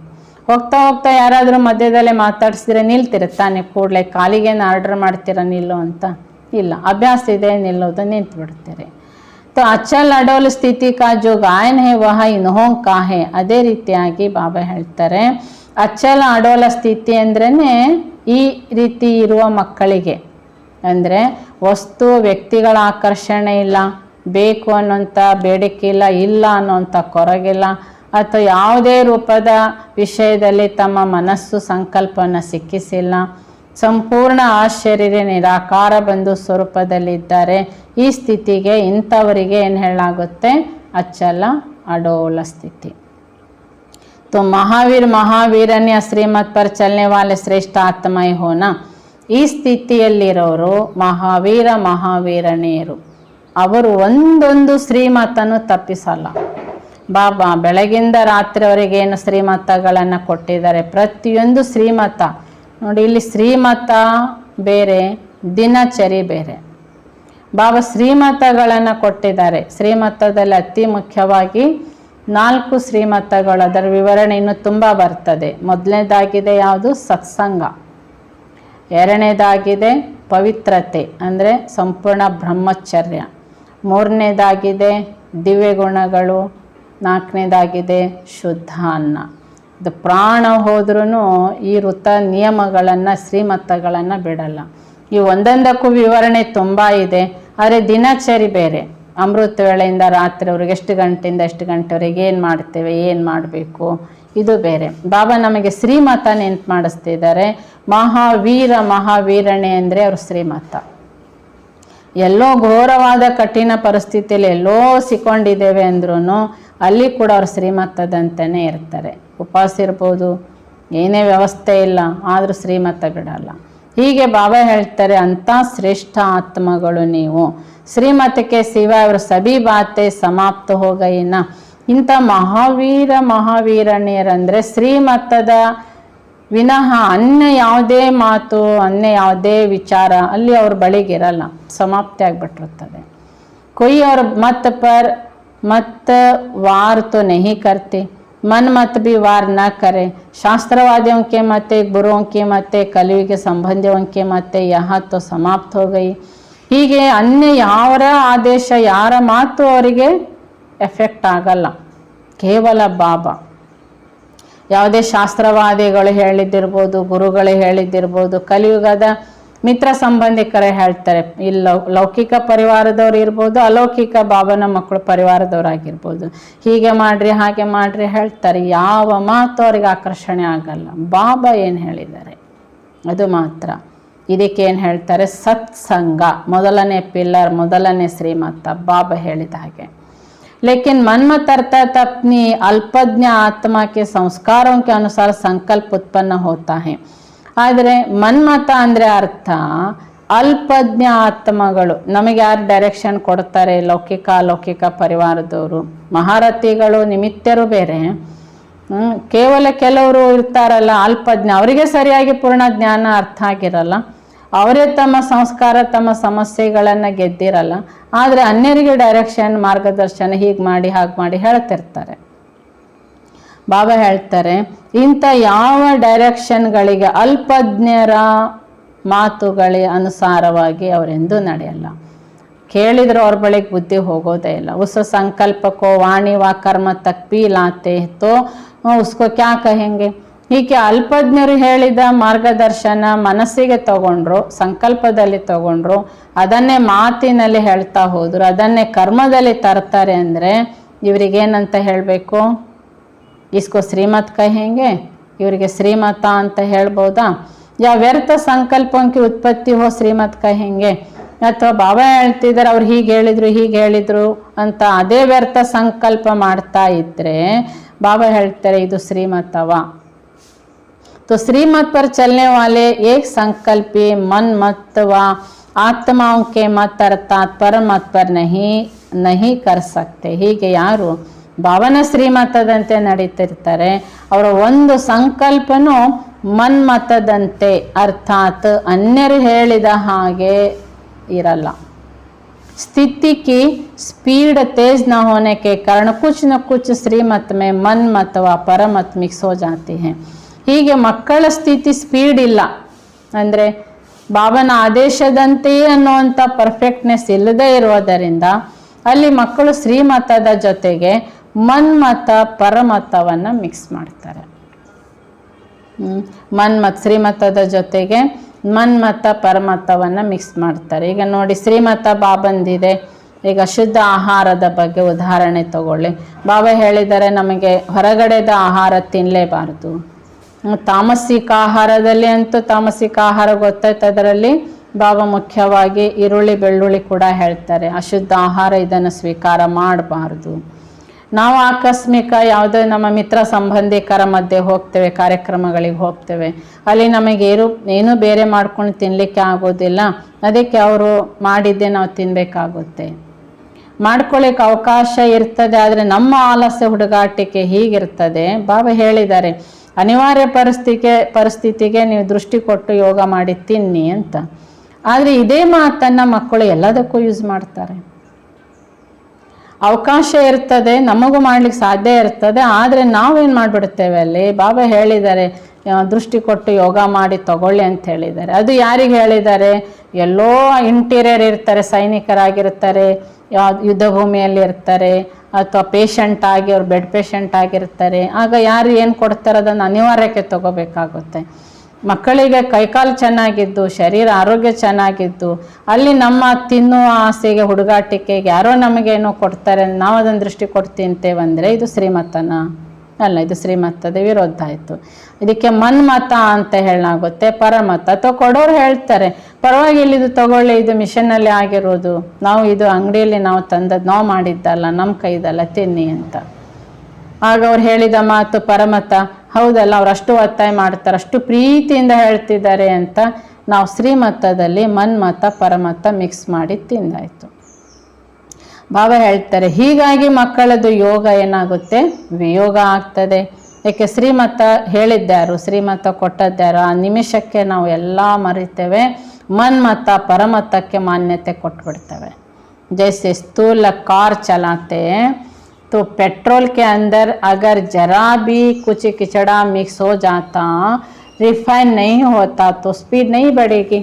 ಹೋಗ್ತಾ ಹೋಗ್ತಾ ಯಾರಾದರೂ ಮಧ್ಯದಲ್ಲೇ ಮಾತಾಡಿಸಿದ್ರೆ ನಿಲ್ತೀರ ತಾನೆ? ಕೂಡಲೇ ಕಾಲಿಗೇನು ಆರ್ಡರ್ ಮಾಡ್ತೀರಾ ನಿಲ್ಲು ಅಂತ? ಇಲ್ಲ, ಅಭ್ಯಾಸ ಇದೆ ನಿಲ್ಲೋದು, ನಿಂತು ಬಿಡ್ತೀರಿ. तो अचल अडोल स्थिति का जो गायन है वह इन्हों का है. ಅದೇ ರೀತಿಯಾಗಿ ಬಾಬಾ ಹೇಳ್ತಾರೆ, ಅಚಲ ಅಡೋಲ ಸ್ಥಿತಿ ಅಂದ್ರೇ ಈ ರೀತಿ ಇರುವ ಮಕ್ಕಳಿಗೆ. ಅಂದರೆ ವಸ್ತು ವ್ಯಕ್ತಿಗಳ ಆಕರ್ಷಣೆ ಇಲ್ಲ, ಬೇಕು ಅನ್ನೋಂಥ ಬೇಡಿಕೆ ಇಲ್ಲ, ಇಲ್ಲ ಅನ್ನೋಂಥ ಕೊರಗಿಲ್ಲ, ಅಥವಾ ಯಾವುದೇ ರೂಪದ ವಿಷಯದಲ್ಲಿ ತಮ್ಮ ಮನಸ್ಸು ಸಂಕಲ್ಪವನ್ನು ಸಿಕ್ಕಿಸಿಲ್ಲ. ಸಂಪೂರ್ಣ ಆಶ್ಚರ್ಯ ನಿರಾಕಾರ ಬಂಧು ಸ್ವರೂಪದಲ್ಲಿದ್ದಾರೆ. ಈ ಸ್ಥಿತಿಗೆ, ಇಂಥವರಿಗೆ ಏನು ಹೇಳಾಗುತ್ತೆ? ಅಚಲ ಅಡೋಲ ಸ್ಥಿತಿ. तो महावीर महावीरन्य श्रीमत पर चलने वाले श्रेष्ठ आत्माएं होना. ಈ ಸ್ಥಿತಿಯಲ್ಲಿರೋರು ಮಹಾವೀರ ಮಹಾವೀರಣಿಯರು. ಅವರು ಒಂದೊಂದು ಶ್ರೀಮತನ್ನು ತಪ್ಪಿಸಲ್ಲ. ಬಾಬಾ ಬೆಳಗಿಂದ ರಾತ್ರಿವರೆಗೆ ಏನು ಶ್ರೀಮತಗಳನ್ನು ಕೊಟ್ಟಿದ್ದಾರೆ, ಪ್ರತಿಯೊಂದು ಶ್ರೀಮತ ನೋಡಿ, ಇಲ್ಲಿ ಶ್ರೀಮತ ಬೇರೆ, ದಿನಚರಿ ಬೇರೆ. ಬಾಬಾ ಶ್ರೀಮತಗಳನ್ನು ಕೊಟ್ಟಿದ್ದಾರೆ. ಶ್ರೀಮತದಲ್ಲಿ ಅತಿ ಮುಖ್ಯವಾಗಿ 4 ಶ್ರೀಮತಗಳು, ಅದರ ವಿವರಣೆ ಇನ್ನೂ ತುಂಬ ಬರ್ತದೆ. ಮೊದಲನೇದಾಗಿದೆ ಯಾವುದು? ಸತ್ಸಂಗ. ಎರಡನೇದಾಗಿದೆ ಪವಿತ್ರತೆ, ಅಂದರೆ ಸಂಪೂರ್ಣ ಬ್ರಹ್ಮಚರ್ಯ. ಮೂರನೇದಾಗಿದೆ ದಿವ್ಯ ಗುಣಗಳು. ನಾಲ್ಕನೇದಾಗಿದೆ ಶುದ್ಧ ಅನ್ನ. ಇದು ಪ್ರಾಣ ಹೋದ್ರೂ ಈ ವೃತ್ತ ನಿಯಮಗಳನ್ನು, ಶ್ರೀಮತಗಳನ್ನು ಬಿಡಲ್ಲ. ಈ ಒಂದೊಂದಕ್ಕೂ ವಿವರಣೆ ತುಂಬ ಇದೆ. ಆದರೆ ದಿನಚರಿ ಬೇರೆ. ಅಮೃತ ವೇಳೆಯಿಂದ ರಾತ್ರಿವರೆಗೆ ಎಷ್ಟು ಗಂಟೆಯಿಂದ ಎಷ್ಟು ಗಂಟೆವರೆಗೆ ಏನು ಮಾಡ್ತೇವೆ, ಏನು ಮಾಡಬೇಕು, ಇದು ಬೇರೆ. ಬಾಬಾ ನಮಗೆ ಶ್ರೀಮತ ನೆನ್ಪು ಮಾಡಿಸ್ತಿದ್ದಾರೆ. ಮಹಾವೀರ ಮಹಾವೀರಣೆ ಅಂದರೆ ಅವರು ಶ್ರೀಮತ. ಎಲ್ಲೋ ಘೋರವಾದ ಕಠಿಣ ಪರಿಸ್ಥಿತಿಯಲ್ಲಿ ಎಲ್ಲೋ ಸಿಕ್ಕೊಂಡಿದ್ದೇವೆ ಅಂದ್ರೂ ಅಲ್ಲಿ ಕೂಡ ಅವ್ರು ಶ್ರೀಮತದಂತೆಯೇ ಇರ್ತಾರೆ. ಉಪವಾಸ ಇರ್ಬೋದು, ಏನೇ ವ್ಯವಸ್ಥೆ ಇಲ್ಲ, ಆದರೂ ಶ್ರೀಮತ ಬಿಡಲ್ಲ. ಹೀಗೆ ಬಾಬಾ ಹೇಳ್ತಾರೆ, ಅಂಥ ಶ್ರೇಷ್ಠ ಆತ್ಮಗಳು ನೀವು. ಶ್ರೀಮತಕ್ಕೆ ಸಿವ ಅವರು ಸಭಿ ಬಾತೆ ಸಮಾಪ್ತ ಹೋಗೈನ. ಇಂಥ ಮಹಾವೀರ ಮಹಾವೀರಣಿಯರಂದರೆ ಶ್ರೀಮತದ ವಿನಃ ಅನ್ಯ ಯಾವುದೇ ಮಾತು, ಅನ್ಯ ಯಾವುದೇ ವಿಚಾರ ಅಲ್ಲಿ ಅವ್ರ ಬಳಿಗಿರಲ್ಲ, ಸಮಾಪ್ತಿ ಆಗಿಬಿಟ್ಟಿರುತ್ತದೆ. कोई और मत पर मत वार तो नहीं करते, मन मत भी वार न करे. शास्त्रवादियों के मते, गुरुओं के मते, कलयुग के संबंधियों के मते यहाँ तो समाप्त हो गई. ಹೀಗೆ ಅನ್ಯ ಯಾವರ ಆದೇಶ, ಯಾರ ಮಾತು ಅವರಿಗೆ ಎಫೆಕ್ಟ್ ಆಗಲ್ಲ. ಕೇವಲ ಬಾಬಾ ಯಾವುದೇ ಶಾಸ್ತ್ರವಾದಿಗಳು ಹೇಳಿದ್ದಿರ್ಬೋದು, ಗುರುಗಳು ಹೇಳಿದ್ದಿರ್ಬೋದು, ಕಲಿಯುಗದ ಮಿತ್ರ ಸಂಬಂಧಿಕರೇ ಹೇಳ್ತಾರೆ. ಇಲ್ಲಿ ಲೌಕಿಕ ಪರಿವಾರದವ್ರು ಇರ್ಬೋದು, ಅಲೌಕಿಕ ಬಾಬನ ಮಕ್ಕಳು ಪರಿವಾರದವ್ರಾಗಿರ್ಬೋದು. ಹೀಗೆ ಮಾಡ್ರಿ ಹಾಗೆ ಮಾಡ್ರಿ ಹೇಳ್ತಾರೆ. ಯಾವ ಮಾತು ಅವ್ರಿಗೆ ಆಕರ್ಷಣೆ ಆಗಲ್ಲ. ಬಾಬಾ ಏನು ಹೇಳಿದ್ದಾರೆ ಅದು ಮಾತ್ರ. ಇದಕ್ಕೆ ಏನು ಹೇಳ್ತಾರೆ? ಸತ್ಸಂಗ ಮೊದಲನೇ ಪಿಲ್ಲರ್, ಮೊದಲನೇ ಶ್ರೀಮತ ಬಾಬಾ ಹೇಳಿದ ಹಾಗೆ. लेकिन मन मत अर्थात अपनी अल्पज्ञ आत्मा के संस्कारों के अनुसार संकल्प उत्पन्न होता है. ಆದರೆ ಮನ್ಮತ ಅಂದರೆ ಅರ್ಥ ಅಲ್ಪಜ್ಞ ಆತ್ಮಗಳು. ನಮಗೆ ಯಾರು ಡೈರೆಕ್ಷನ್ ಕೊಡ್ತಾರೆ? ಲೌಕಿಕ ಅಲೌಕಿಕ ಪರಿವಾರದವರು, ಮಹಾರಥಿಗಳು, ನಿಮಿತ್ತರು ಬೇರೆ. ಕೇವಲ ಕೆಲವರು ಇರ್ತಾರಲ್ಲ ಅಲ್ಪಜ್ಞ, ಅವರಿಗೆ ಸರಿಯಾಗಿ ಪೂರ್ಣ ಜ್ಞಾನ ಅರ್ಥ ಆಗಿರಲ್ಲ. ಅವರೇ ತಮ್ಮ ಸಂಸ್ಕಾರ ತಮ್ಮ ಸಮಸ್ಯೆಗಳನ್ನು ಗೆದ್ದಿರಲ್ಲ. ಆದರೆ ಅನ್ಯರಿಗೆ ಡೈರೆಕ್ಷನ್ ಮಾರ್ಗದರ್ಶನ ಹೀಗೆ ಮಾಡಿ ಹಾಗೆ ಮಾಡಿ ಹೇಳ್ತಿರ್ತಾರೆ. ಬಾಬಾ ಹೇಳ್ತಾರೆ ಇಂಥ ಯಾವ ಡೈರೆಕ್ಷನ್ಗಳಿಗೆ ಅಲ್ಪಜ್ಞರ ಮಾತುಗಳಿಗೆ ಅನುಸಾರವಾಗಿ ಅವರೆಂದೂ ನಡೆಯಲ್ಲ. ಕೇಳಿದ್ರೆ ಅವ್ರ ಬಳಿಗೆ ಬುದ್ಧಿ ಹೋಗೋದೇ ಇಲ್ಲ. ಉಸ್ ಸಂಕಲ್ಪಕ್ಕೋ ವಾಣಿ ವಾ ಕರ್ಮ ತಕ್ ಪಿ ಲಾತೆ ತೋ ಉಸ್ಕೋ ಕ್ಯಾ ಕಹೆಂಗೆ. ಹೀಗೆ ಅಲ್ಪಜ್ಞರು ಹೇಳಿದ ಮಾರ್ಗದರ್ಶನ ಮನಸ್ಸಿಗೆ ತಗೊಂಡ್ರು, ಸಂಕಲ್ಪದಲ್ಲಿ ತಗೊಂಡ್ರು, ಅದನ್ನೇ ಮಾತಿನಲ್ಲಿ ಹೇಳ್ತಾ ಹೋದ್ರು, ಅದನ್ನೇ ಕರ್ಮದಲ್ಲಿ ತರ್ತಾರೆ ಅಂದರೆ ಇವರಿಗೇನಂತ ಹೇಳಬೇಕು? ಇಸ್ಕೋ ಶ್ರೀಮತ್ ಕಹೆಂಗೆ, ಇವರಿಗೆ ಶ್ರೀಮತ ಅಂತ ಹೇಳ್ಬೋದಾ? ಯಾ ವ್ಯರ್ಥ ಸಂಕಲ್ಪಕ್ಕೆ ಉತ್ಪತ್ತಿ ಹೋ ಶ್ರೀಮತ್ ಕಹೆಂಗೆ. ಅಥವಾ ಬಾಬಾ ಹೇಳ್ತಿದ್ದಾರೆ ಅವ್ರು ಹೀಗೆ ಹೇಳಿದ್ರು ಅಂತ ಅದೇ ವ್ಯರ್ಥ ಸಂಕಲ್ಪ ಮಾಡ್ತಾ ಇದ್ರೆ ಬಾಬಾ ಹೇಳ್ತಾರೆ ಇದು ಶ್ರೀಮತವ. तो श्रीमत पर चलने वाले एक संकल्पी मन मत व आत्माओं के मत अर्थात परमत पर नहीं कर सकते. ಹೀಗೆ ಯಾರು ಭಾವನ ಶ್ರೀಮತದಂತೆ ನಡೀತಿರ್ತಾರೆ ಅವರ ಒಂದು ಸಂಕಲ್ಪನೂ ಮನ್ಮತದಂತೆ ಅರ್ಥಾತ್ ಅನ್ಯರು ಹೇಳಿದ ಹಾಗೆ ಇರಲ್ಲ. स्थिति की स्पीड तेज न होने के कारण कुछ न कुछ श्रीमत में मन मत व परमत मिक्स हो जाती है. ಹೀಗೆ ಮಕ್ಕಳ ಸ್ಥಿತಿ ಸ್ಪೀಡ್ ಇಲ್ಲ ಅಂದರೆ ಬಾಬನ ಆದೇಶದಂತೆಯೇ ಅನ್ನುವಂಥ ಪರ್ಫೆಕ್ಟ್ನೆಸ್ ಇಲ್ಲದೆ ಇರುವುದರಿಂದ ಅಲ್ಲಿ ಮಕ್ಕಳು ಶ್ರೀಮತದ ಜೊತೆಗೆ ಮನ್ಮತ ಪರಮತವನ್ನು ಮಿಕ್ಸ್ ಮಾಡ್ತಾರೆ. ಮನ್ಮತ್ ಶ್ರೀಮತದ ಜೊತೆಗೆ ಮನ್ಮತ ಪರಮತವನ್ನು ಮಿಕ್ಸ್ ಮಾಡ್ತಾರೆ. ಈಗ ನೋಡಿ ಶ್ರೀಮತ ಬಾಬಂದಿದೆ. ಈಗ ಶುದ್ಧ ಆಹಾರದ ಬಗ್ಗೆ ಉದಾಹರಣೆ ತಗೊಳ್ಳಿ. ಬಾಬಾ ಹೇಳಿದರೆ ನಮಗೆ ಹೊರಗಡೆದ ಆಹಾರ ತಿನ್ನಲೇಬಾರ್ದು. ತಾಮಸಿಕ ಆಹಾರದಲ್ಲಿ ಅಂತೂ ತಾಮಸಿಕ ಆಹಾರ ಗೊತ್ತಾಯ್ತು. ಅದರಲ್ಲಿ ಬಾಬಾ ಮುಖ್ಯವಾಗಿ ಈರುಳ್ಳಿ ಬೆಳ್ಳುಳ್ಳಿ ಕೂಡ ಹೇಳ್ತಾರೆ. ಅಶುದ್ಧ ಆಹಾರ ಇದನ್ನು ಸ್ವೀಕಾರ ಮಾಡಬಾರ್ದು. ನಾವು ಆಕಸ್ಮಿಕ ಯಾವುದೋ ನಮ್ಮ ಮಿತ್ರ ಸಂಬಂಧಿಕರ ಮಧ್ಯೆ ಹೋಗ್ತೇವೆ, ಕಾರ್ಯಕ್ರಮಗಳಿಗೆ ಹೋಗ್ತೇವೆ, ಅಲ್ಲಿ ನಮಗೆ ಏನೂ ಬೇರೆ ಮಾಡ್ಕೊಂಡು ತಿನ್ನಲಿಕ್ಕೆ ಆಗೋದಿಲ್ಲ. ಅದಕ್ಕೆ ಅವರು ಮಾಡಿದ್ದೆ ನಾವು ತಿನ್ನಬೇಕಾಗುತ್ತೆ. ಮಾಡ್ಕೊಳ್ಳಿಕ್ಕೆ ಅವಕಾಶ ಇರ್ತದೆ, ಆದರೆ ನಮ್ಮ ಆಲಸ್ಯ ಹುಡುಗಾಟಿಕೆ ಹೀಗಿರ್ತದೆ. ಬಾಬಾ ಹೇಳಿದ್ದಾರೆ ಅನಿವಾರ್ಯ ಪರಿಸ್ಥಿತಿಗೆ ನೀವು ದೃಷ್ಟಿ ಕೊಟ್ಟು ಯೋಗ ಮಾಡಿ ತಿನ್ನಿ ಅಂತ. ಆದರೆ ಇದೇ ಮಾತನ್ನು ಮಕ್ಕಳು ಎಲ್ಲದಕ್ಕೂ ಯೂಸ್ ಮಾಡ್ತಾರೆ. ಅವಕಾಶ ಇರ್ತದೆ, ನಮಗೂ ಮಾಡ್ಲಿಕ್ಕೆ ಸಾಧ್ಯ ಇರ್ತದೆ, ಆದರೆ ನಾವೇನು ಮಾಡಿಬಿಡ್ತೇವೆ ಅಲ್ಲಿ. ಬಾಬಾ ಹೇಳಿದ್ದಾರೆ ದೃಷ್ಟಿ ಕೊಟ್ಟು ಯೋಗ ಮಾಡಿ ತಗೊಳ್ಳಿ ಅಂತ ಹೇಳಿದ್ದಾರೆ. ಅದು ಯಾರಿಗೆ ಹೇಳಿದ್ದಾರೆ? ಎಲ್ಲೋ ಇಂಟೀರಿಯರ್ ಇರ್ತಾರೆ, ಸೈನಿಕರಾಗಿರ್ತಾರೆ, ಯುದ್ಧ ಭೂಮಿಯಲ್ಲಿ ಇರ್ತಾರೆ, ಅಥವಾ ಪೇಷಂಟ್ ಆಗಿ ಅವ್ರು ಬೆಡ್ ಪೇಷಂಟ್ ಆಗಿರ್ತಾರೆ. ಆಗ ಯಾರು ಏನು ಕೊಡ್ತಾರೆ ಅದನ್ನು ಅನಿವಾರ್ಯಕ್ಕೆ ತಗೋಬೇಕಾಗುತ್ತೆ. ಮಕ್ಕಳಿಗೆ ಕೈಕಾಲು ಚೆನ್ನಾಗಿದ್ದು ಶರೀರ ಆರೋಗ್ಯ ಚೆನ್ನಾಗಿದ್ದು ಅಲ್ಲಿ ನಮ್ಮ ತಿನ್ನುವ ಆಸೆಗೆ ಹುಡುಗಾಟಿಕೆಗೆ ಯಾರೋ ನಮಗೇನೋ ಕೊಡ್ತಾರೆ, ನಾವು ಅದನ್ನು ದೃಷ್ಟಿ ಕೊಟ್ಟು ತಿಂತೇವಂದರೆ ಇದು ಶ್ರೀಮತನ ಅಲ್ಲ, ಇದು ಶ್ರೀಮತದ ವಿರೋಧ ಆಯಿತು. ಇದಕ್ಕೆ ಮನ್ಮತ ಅಂತ ಹೇಳಲಾಗುತ್ತೆ. ಪರಮತ ಅಥವಾ ಕೊಡೋರು ಹೇಳ್ತಾರೆ ಪರವಾಗಿಲ್ಲ ಇದು ತಗೊಳ್ಳಿ, ಇದು ಮಿಷನ್ನಲ್ಲಿ ಆಗಿರೋದು, ನಾವು ಇದು ಅಂಗಡಿಯಲ್ಲಿ ನಾವು ತಂದದ್ದು, ನಾವು ಮಾಡಿದ್ದಲ್ಲ, ನಮ್ಮ ಕೈದಲ್ಲ, ತಿನ್ನಿ ಅಂತ. ಆಗ ಅವ್ರು ಹೇಳಿದ ಮಾತು ಪರಮತ. ಹೌದಲ್ಲ, ಅವ್ರು ಅಷ್ಟು ಒತ್ತಾಯ ಮಾಡ್ತಾರೆ, ಅಷ್ಟು ಪ್ರೀತಿಯಿಂದ ಹೇಳ್ತಿದ್ದಾರೆ ಅಂತ ನಾವು ಶ್ರೀಮತದಲ್ಲಿ ಮನ್ಮತ ಪರಮತ ಮಿಕ್ಸ್ ಮಾಡಿ ತಿಂದಾಯಿತು. ಬಾಬಾ ಹೇಳ್ತಾರೆ ಹೀಗಾಗಿ ಮಕ್ಕಳದು ಯೋಗ ಏನಾಗುತ್ತೆ? ವಿಯೋಗ ಆಗ್ತದೆ. ಏಕೆ? ಶ್ರೀಮತ ಹೇಳಿದ್ಯಾರು, ಶ್ರೀಮತ ಕೊಟ್ಟದ್ಯಾರು, ಆ ನಿಮಿಷಕ್ಕೆ ನಾವು ಎಲ್ಲ ಮರಿತೇವೆ, ಮನ್ಮತ ಪರಮತಕ್ಕೆ ಮಾನ್ಯತೆ ಕೊಟ್ಬಿಡ್ತೇವೆ. जैसे स्थूल कार चलाते हैं तो पेट्रोल के अंदर अगर जरा भी कुछ किचड़ा मिक्स हो जाता, रिफाइन नहीं होता तो स्पीड नहीं बढ़ेगी.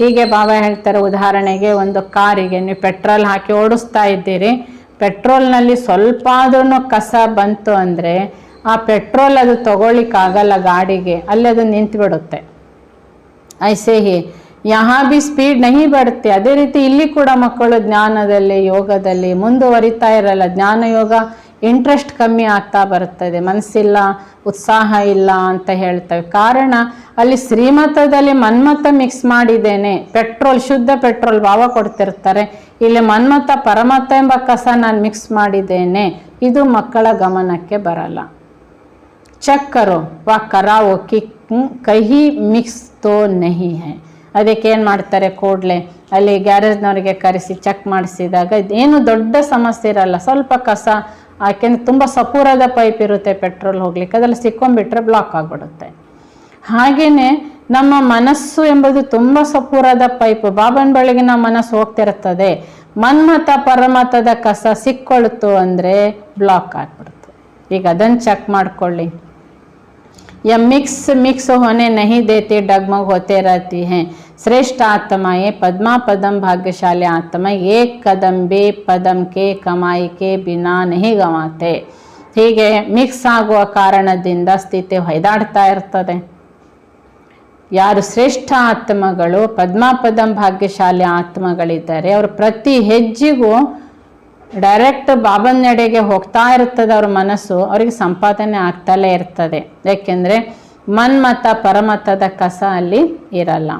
ಹೀಗೆ ಬಾಬಾ ಹೇಳ್ತಾರೆ, ಉದಾಹರಣೆಗೆ ಒಂದು ಕಾರಿಗೆ ನೀವು ಪೆಟ್ರೋಲ್ ಹಾಕಿ ಓಡಿಸ್ತಾ ಇದ್ದೀರಿ, ಪೆಟ್ರೋಲ್ನಲ್ಲಿ ಸ್ವಲ್ಪ ಆದ್ರೂ ಕಸ ಬಂತು ಅಂದರೆ ಆ ಪೆಟ್ರೋಲ್ ಅದು ತಗೊಳ್ಳಿಕ್ಕಾಗಲ್ಲ ಗಾಡಿಗೆ, ಅಲ್ಲಿ ಅದು ನಿಂತು ಬಿಡುತ್ತೆ. ಐಸೆ ಹಿ ಯಹಾ ಬಿ ಸ್ಪೀಡ್ ನಹಿ ಬರುತ್ತೆ. ಅದೇ ರೀತಿ ಇಲ್ಲಿ ಕೂಡ ಮಕ್ಕಳು ಜ್ಞಾನದಲ್ಲಿ ಯೋಗದಲ್ಲಿ ಮುಂದುವರಿತಾ ಇರಲ್ಲ. ಜ್ಞಾನ ಯೋಗ ಇಂಟ್ರೆಸ್ಟ್ ಕಮ್ಮಿ ಆಗ್ತಾ ಬರುತ್ತದೆ, ಮನಸ್ಸಿಲ್ಲ, ಉತ್ಸಾಹ ಇಲ್ಲ ಅಂತ ಹೇಳ್ತೇವೆ. ಕಾರಣ ಅಲ್ಲಿ ಶ್ರೀಮತದಲ್ಲಿ ಮನ್ಮತ ಮಿಕ್ಸ್ ಮಾಡಿದ್ದೇನೆ. ಪೆಟ್ರೋಲ್, ಶುದ್ಧ ಪೆಟ್ರೋಲ್ ಭಾವ ಕೊಡ್ತಿರ್ತಾರೆ, ಇಲ್ಲಿ ಮನ್ಮತ ಪರಮತ ಎಂಬ ಕಸ ನಾನು ಮಿಕ್ಸ್ ಮಾಡಿದ್ದೇನೆ. ಇದು ಮಕ್ಕಳ ಗಮನಕ್ಕೆ ಬರಲ್ಲ. ಚೆಕ್ ಕರೋ ವಾ ಕರಾವೋ ಕಿ ಕಹಿ ಮಿಕ್ಸ್ ತೋ ನಹಿ ಹೈ. ಅದಕ್ಕೆ ಏನು ಮಾಡ್ತಾರೆ, ಕೂಡಲೇ ಅಲ್ಲಿ ಗ್ಯಾರೇಜ್ನವರಿಗೆ ಕರೆಸಿ ಚೆಕ್ ಮಾಡಿಸಿದಾಗ ಏನು ದೊಡ್ಡ ಸಮಸ್ಯೆ ಇರಲ್ಲ, ಸ್ವಲ್ಪ ಕಸ, ಯಾಕೆಂದ್ರೆ ತುಂಬ ಸಪೂರದ ಪೈಪ್ ಇರುತ್ತೆ ಪೆಟ್ರೋಲ್ ಹೋಗ್ಲಿಕ್ಕೆ, ಅದರಲ್ಲಿ ಸಿಕ್ಕೊಂಡ್ಬಿಟ್ರೆ ಬ್ಲಾಕ್ ಆಗಿಬಿಡುತ್ತೆ. ಹಾಗೆಯೇ ನಮ್ಮ ಮನಸ್ಸು ಎಂಬುದು ತುಂಬ ಸಪೂರದ ಪೈಪ್. ಬಾಬನ ಬಳಿಗೆ ನಮ್ಮ ಮನಸ್ಸು ಹೋಗ್ತಿರ್ತದೆ, ಮನ್ಮತ ಪರಮತದ ಕಸ ಸಿಕ್ಕೊಳ್ತು ಅಂದರೆ ಬ್ಲಾಕ್ ಆಗಿಬಿಡುತ್ತೆ. ಈಗ ಅದನ್ನು ಚೆಕ್ ಮಾಡ್ಕೊಳ್ಳಿ. या मिक्स होने नहीं देते, डगमग होते रहती हैं श्रेष्ठ आत्माएं, पद्मा पदम भाग्यशाली आत्मा एक कदम बे पदम के कमाई के बिना नहीं गंवाते. ಹೀಗೆ ಮಿಕ್ಸ್ ಆಗುವ ಕಾರಣದಿಂದ ಸ್ಥಿತಿ ಹೊಯ್ದಾಡ್ತಾ ಇರ್ತದೆ. ಯಾರು ಶ್ರೇಷ್ಠ ಆತ್ಮಗಳು, ಪದ್ಮಾಪದಂ ಭಾಗ್ಯಶಾಲಿ ಆತ್ಮಗಳಿದ್ದಾರೆ, ಅವರು ಪ್ರತಿ ಹೆಜ್ಜೆಗೂ ಡೈರೆಕ್ಟ್ ಬಾಬನ ನಡೆಗೆ ಹೋಗ್ತಾ ಇರ್ತದೆ. ಅವ್ರ ಮನಸ್ಸು ಅವರಿಗೆ ಸಂಪಾದನೆ ಆಗ್ತಲೇ ಇರ್ತದೆ. ಯಾಕೆಂದರೆ ಮನ್ಮತ ಪರಮತದ ಕಸ ಅಲ್ಲಿ ಇರಲ್ಲ.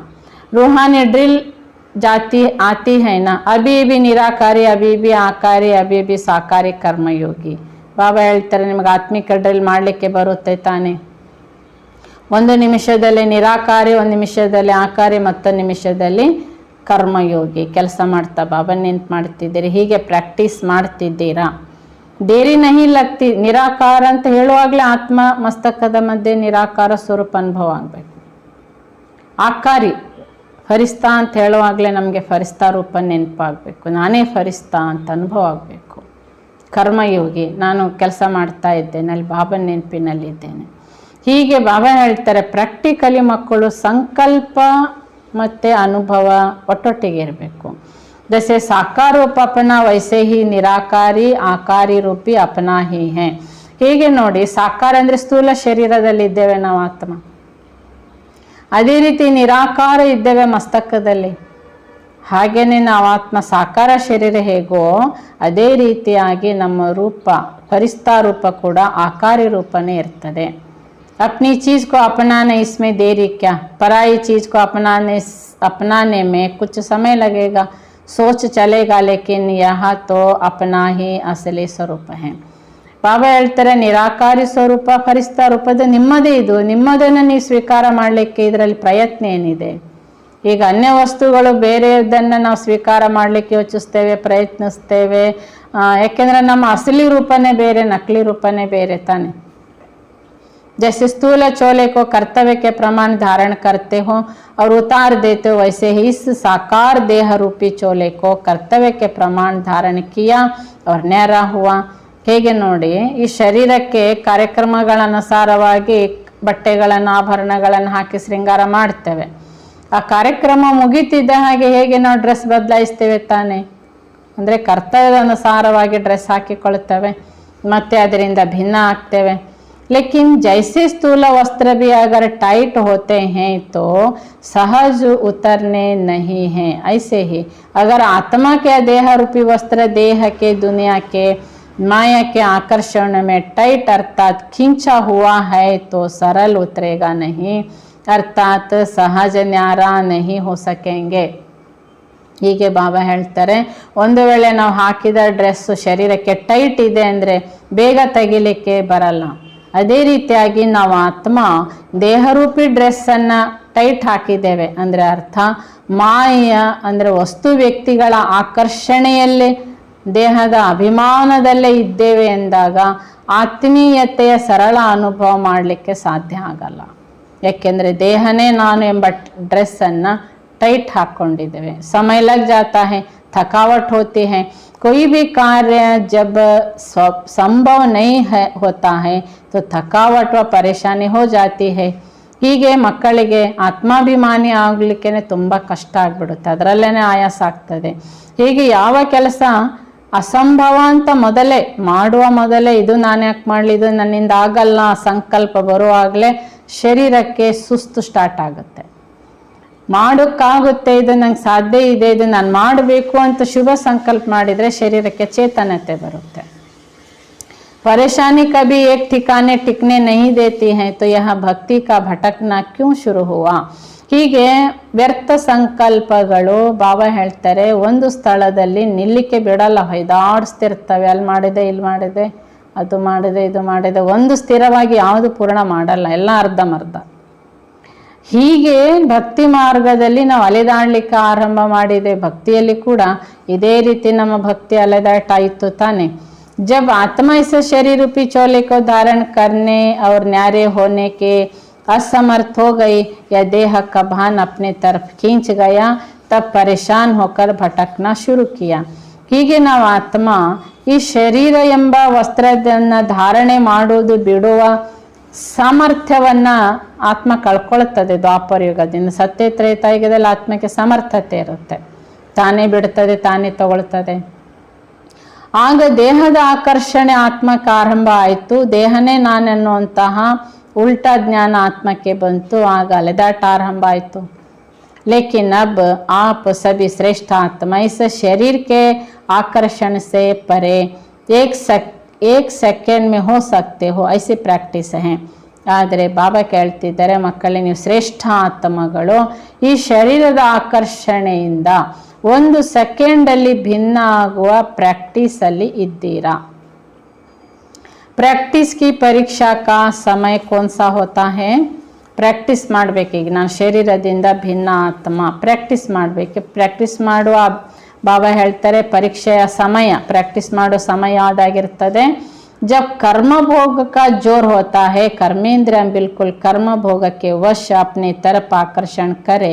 ರೂಹಾನಿ ಡ್ರಿಲ್ ಜಾತಿ ಆತಿ ಹೈನಾ, ಅಭಿ ಬಿ ನಿರಾಕಾರಿ, ಅಭಿ ಬಿ ಆಕಾರಿ, ಅಭಿ ಬಿ ಸಾಕಾರಿ ಕರ್ಮಯೋಗಿ. ಬಾಬಾ ಹೇಳ್ತಾರೆ, ನಿಮಗೆ ಆತ್ಮಿಕ ಡ್ರಿಲ್ ಮಾಡಲಿಕ್ಕೆ ಬರುತ್ತೆ ತಾನೆ. ಒಂದು ನಿಮಿಷದಲ್ಲಿ ನಿರಾಕಾರಿ, ಒಂದು ನಿಮಿಷದಲ್ಲಿ ಆಕಾರಿ, ಮತ್ತೊಂದು ನಿಮಿಷದಲ್ಲಿ ಕರ್ಮಯೋಗಿ ಕೆಲಸ ಮಾಡ್ತಾ ಬಾಬಾ ನಿಂತು ಮಾಡ್ತಿದ್ದೀರಿ. ಹೀಗೆ ಪ್ರಾಕ್ಟೀಸ್ ಮಾಡ್ತಿದ್ದೀರಾ. ದೇರಿ ನಹಿ ಲಗ್ತಿ. ನಿರಾಕಾರ ಅಂತ ಹೇಳುವಾಗಲೇ ಆತ್ಮ ಮಸ್ತಕದ ಮಧ್ಯೆ ನಿರಾಕಾರ ಸ್ವರೂಪ ಅನುಭವ ಆಗಬೇಕು. ಆಕಾರಿ ಫರಿಸ್ತಾ ಅಂತ ಹೇಳುವಾಗಲೇ ನಮಗೆ ಫರಿಸ್ತಾ ರೂಪ ನೆನಪಾಗಬೇಕು, ನಾನೇ ಫರಿಸ್ತಾ ಅಂತ ಅನುಭವ ಆಗಬೇಕು. ಕರ್ಮಯೋಗಿ, ನಾನು ಕೆಲಸ ಮಾಡ್ತಾ ಇದ್ದೇನೆ, ಅಲ್ಲಿ ಬಾಬನ ನೆನಪಿನಲ್ಲಿದ್ದೇನೆ. ಹೀಗೆ ಬಾಬಾ ಹೇಳ್ತಾರೆ, ಪ್ರಾಕ್ಟಿಕಲಿ ಮಕ್ಕಳು ಸಂಕಲ್ಪ ಮತ್ತು ಅನುಭವ ಒಟ್ಟೊಟ್ಟಿಗೆ ಇರಬೇಕು. ಜೈಸೆ ಸಾಕಾರ ರೂಪ ಅಪನಾ ವೈಸೆ ಹಿ ನಿರಾಕಾರಿ ಆಕಾರಿ ರೂಪಿ ಅಪನಾ ಹಿ ಹೇ. ಹೀಗೆ ನೋಡಿ, ಸಾಕಾರ ಅಂದರೆ ಸ್ಥೂಲ ಶರೀರದಲ್ಲಿ ಇದ್ದೇವೆ ನಾವು ಆತ್ಮ, ಅದೇ ರೀತಿ ನಿರಾಕಾರ ಇದ್ದೇವೆ ಮಸ್ತಕದಲ್ಲಿ. ಹಾಗೆಯೇ ನಾವು ಆತ್ಮ ಸಾಕಾರ ಶರೀರ ಹೇಗೋ ಅದೇ ರೀತಿಯಾಗಿ ನಮ್ಮ ರೂಪ ಫರಿಸ್ತಾ ರೂಪ ಕೂಡ ಆಕಾರಿ ರೂಪನೇ ಇರ್ತದೆ. अपनी चीज़ को अपनाने इसमें देरी क्या, पराई चीज़ को अपनाने में कुछ समय लगेगा, सोच चलेगा, लेकिन यह तो अपना ही असली स्वरूप है. ಬಾಬಾ ಹೇಳ್ತಾರೆ, ನಿರಾಕಾರಿ ಸ್ವರೂಪ ಫರಿಸ್ತಾ ರೂಪದ ನಿಮ್ಮದೇ ಇದು, ನಿಮ್ಮದನ್ನು ನೀವು ಸ್ವೀಕಾರ ಮಾಡಲಿಕ್ಕೆ ಇದರಲ್ಲಿ ಪ್ರಯತ್ನ ಏನಿದೆ? ಈಗ ಅನ್ಯ ವಸ್ತುಗಳು ಬೇರೆದನ್ನು ನಾವು ಸ್ವೀಕಾರ ಮಾಡಲಿಕ್ಕೆ ಯೋಚಿಸ್ತೇವೆ, ಪ್ರಯತ್ನಿಸ್ತೇವೆ. ಯಾಕೆಂದರೆ ನಮ್ಮ ಅಸಲಿ ರೂಪನೇ ಬೇರೆ, ನಕಲಿ ರೂಪನೇ ಬೇರೆ ತಾನೆ. जैसे स्थूल चोले को कर्तव्य के प्रमाण धारण करते हो और उतार देते हो, वैसे ही इस साकार देह रूपी चोले को कर्तव्य के प्रमाण धारण किया और न्यारा हुआ. ಹೇಗೆ ನೋಡಿ, ಈ ಶರೀರಕ್ಕೆ ಕಾರ್ಯಕ್ರಮಗಳನುಸಾರವಾಗಿ ಬಟ್ಟೆಗಳನ್ನು ಆಭರಣಗಳನ್ನು ಹಾಕಿ ಶೃಂಗಾರ ಮಾಡ್ತೇವೆ. ಆ ಕಾರ್ಯಕ್ರಮ ಮುಗಿತಿದ್ದ ಹಾಗೆ ಹೇಗೆ ನಾವು ಡ್ರೆಸ್ ಬದಲಾಯಿಸ್ತೇವೆ ತಾನೆ. ಅಂದರೆ ಕರ್ತವ್ಯದ ಅನುಸಾರವಾಗಿ ಡ್ರೆಸ್ ಹಾಕಿಕೊಳ್ತೇವೆ, ಮತ್ತು ಅದರಿಂದ ಭಿನ್ನ ಆಗ್ತೇವೆ. लेकिन जैसे स्थूल वस्त्र भी अगर टाइट होते हैं तो सहज उतरने नहीं हैं, ऐसे ही अगर आत्मा के देह रूपी वस्त्र देह के दुनिया के माया के आकर्षण में टाइट अर्थात खींचा हुआ है तो सरल उतरेगा नहीं, अर्थात सहज न्यारा नहीं हो सकेंगे. ಹೀಗೆ ಬಾಬಾ ಹೇಳ್ತಾರೆ, ಒಂದು ವೇಳೆ ನಾವು ಹಾಕಿದ ಡ್ರೆಸ್ಸು ಶರೀರಕ್ಕೆ ಟೈಟ್ ಇದೆ ಅಂದರೆ ಬೇಗ ತೆಗಿಲಿಕ್ಕೆ ಬರಲ್ಲ. ಅದೇ ರೀತಿಯಾಗಿ ನಾವು ಆತ್ಮ ದೇಹರೂಪಿ ಡ್ರೆಸ್ಸನ್ನು ಟೈಟ್ ಹಾಕಿದ್ದೇವೆ ಅಂದರೆ ಅರ್ಥ ಮಾಯ ಅಂದರೆ ವಸ್ತು ವ್ಯಕ್ತಿಗಳ ಆಕರ್ಷಣೆಯಲ್ಲಿ ದೇಹದ ಅಭಿಮಾನದಲ್ಲೇ ಇದ್ದೇವೆ ಎಂದಾಗ ಆತ್ಮೀಯತೆಯ ಸರಳ ಅನುಭವ ಮಾಡಲಿಕ್ಕೆ ಸಾಧ್ಯ ಆಗಲ್ಲ. ಯಾಕೆಂದರೆ ದೇಹನೇ ನಾನು ಎಂಬ ಡ್ರೆಸ್ಸನ್ನು ಟೈಟ್ ಹಾಕ್ಕೊಂಡಿದ್ದೇವೆ. ಸಮಯ ಲಗ್ ಜಾತಾ ಹೈ, थकावट होती है, कोई भी कार्य जब संभव नहीं है होता है तो थकावट व परेशानी हो जाती है. ಹೀಗೆ ಮಕ್ಕಳಿಗೆ ಆತ್ಮಾಭಿಮಾನಿ ಆಗಲಿಕ್ಕೆ ತುಂಬ ಕಷ್ಟ ಆಗಿಬಿಡುತ್ತೆ, ಅದರಲ್ಲೇ ಆಯಾಸ ಆಗ್ತದೆ. ಹೀಗೆ ಯಾವ ಕೆಲಸ ಅಸಂಭವ ಅಂತ ಮಾಡುವ ಮೊದಲೇ ಇದು ನಾನು ಯಾಕೆ ಮಾಡಲಿ, ಇದು ನನ್ನಿಂದ ಆಗಲ್ಲ ಸಂಕಲ್ಪ ಬರುವಾಗಲೇ ಶರೀರಕ್ಕೆ ಸುಸ್ತು ಸ್ಟಾರ್ಟ್ ಆಗುತ್ತೆ. ಮಾಡೋಕ್ಕಾಗುತ್ತೆ, ಇದು ನಂಗೆ ಸಾಧ್ಯ ಇದೆ, ಇದು ನಾನು ಮಾಡಬೇಕು ಅಂತ ಶುಭ ಸಂಕಲ್ಪ ಮಾಡಿದರೆ ಶರೀರಕ್ಕೆ ಚೇತನತೆ ಬರುತ್ತೆ. परेशानी कभी एक ठिकाने टिकने नहीं देती है, तो यह भक्ति का भटकना क्यों शुरू हुआ. ಹೀಗೆ ವ್ಯರ್ಥ ಸಂಕಲ್ಪಗಳು ಬಾಬಾ ಹೇಳ್ತಾರೆ ಒಂದು ಸ್ಥಳದಲ್ಲಿ ನಿಲ್ಲಿಕ್ಕೆ ಬಿಡಲ್ಲ, ಹೊಯ್ದಾಡಿಸ್ತಿರ್ತವೆ. ಅಲ್ಲಿ ಮಾಡಿದೆ, ಇಲ್ಲಿ ಮಾಡಿದೆ, ಅದು ಮಾಡಿದೆ, ಇದು ಮಾಡಿದೆ, ಒಂದು ಸ್ಥಿರವಾಗಿ ಯಾವುದು ಪೂರ್ಣ ಮಾಡಲ್ಲ, ಎಲ್ಲ ಅರ್ಧಮರ್ಧ. ಹೀಗೆ ಭಕ್ತಿ ಮಾರ್ಗದಲ್ಲಿ ನಾವು ಅಲೆದಾಡ್ಲಿಕ್ಕೆ ಆರಂಭ ಮಾಡಿದೆ. ಭಕ್ತಿಯಲ್ಲಿ ಕೂಡ ಇದೇ ರೀತಿ ನಮ್ಮ ಭಕ್ತಿ ಅಲೆದಾಟ ಆಯಿತು ತಾನೆ. जब आत्मा इस शरीर रूपी चोले को धारण करने और न्यारे होने के असमर्थ हो गई या देह का भान अपने तरफ खींच गया, तब परेशान होकर भटकना शुरू किया. ಹೀಗೆ ನಾವು ಆತ್ಮ ಈ ಶರೀರ ಎಂಬ ವಸ್ತ್ರದನ್ನು ಧಾರಣೆ ಮಾಡುವುದು ಬಿಡುವ ಸಾಮರ್ಥ್ಯವನ್ನು ಆತ್ಮ ಕಳ್ಕೊಳ್ತದೆ. ದ್ವಾಪರ ಯುಗದಿಂದ ಸತ್ಯ ತ್ರೇತಾಯುಗದಲ್ಲಿ ಆತ್ಮಕ್ಕೆ ಸಮರ್ಥತೆ ಇರುತ್ತೆ, ತಾನೇ ಬಿಡ್ತದೆ, ತಾನೇ ತಗೊಳ್ತದೆ. ಆಗ ದೇಹದ ಆಕರ್ಷಣೆ ಆತ್ಮಕ್ಕೆ ಆರಂಭ ಆಯಿತು. ದೇಹನೇ ನಾನೆನ್ನುವಂತಹ ಉಲ್ಟಾ ಜ್ಞಾನ ಆತ್ಮಕ್ಕೆ ಬಂತು. ಆಗ ಅಲೆದಾಟ ಆರಂಭ ಆಯಿತು. लेकिन अब आप सभी श्रेष्ठ आत्मा इस शरीर के आकर्षण से परे एक सेकेंड में हो सकते हो, ऐसी प्रैक्टिस है. ಆದರೆ ಬಾಬಾ ಕೇಳ್ತಿದ್ದಾರೆ, ಮಕ್ಕಳೇ ನೀವು ಶ್ರೇಷ್ಠ ಆತ್ಮಗಳು ಈ ಶರೀರದ ಆಕರ್ಷಣೆಯಿಂದ ಒಂದು ಸೆಕೆಂಡಲ್ಲಿ ಭಿನ್ನ ಆಗುವ ಪ್ರಾಕ್ಟೀಸಲ್ಲಿ ಇದ್ದೀರಾ. ಪ್ರಾಕ್ಟೀಸ್ ಕಿ ಪರೀಕ್ಷಾ ಕಾ ಸಮಯ ಕೋನ್ಸಾ ಹೋತಾ ಹೇ. ಪ್ರಾಕ್ಟೀಸ್ ಮಾಡಬೇಕೀಗ ನಾನು ಶರೀರದಿಂದ ಭಿನ್ನ ಆತ್ಮ ಪ್ರಾಕ್ಟೀಸ್ ಮಾಡಬೇಕು. ಪ್ರಾಕ್ಟೀಸ್ ಮಾಡುವ ಬಾಬಾ ಹೇಳ್ತಾರೆ ಪರೀಕ್ಷೆಯ ಸಮಯ, ಪ್ರಾಕ್ಟೀಸ್ ಮಾಡೋ ಸಮಯ ಯಾವುದಾಗಿರ್ತದೆ. जब कर्म भोग का जोर होता है, कर्मेंद्रिय बिल्कुल कर्म भोग के वश अपने तरफ आकर्षण करे,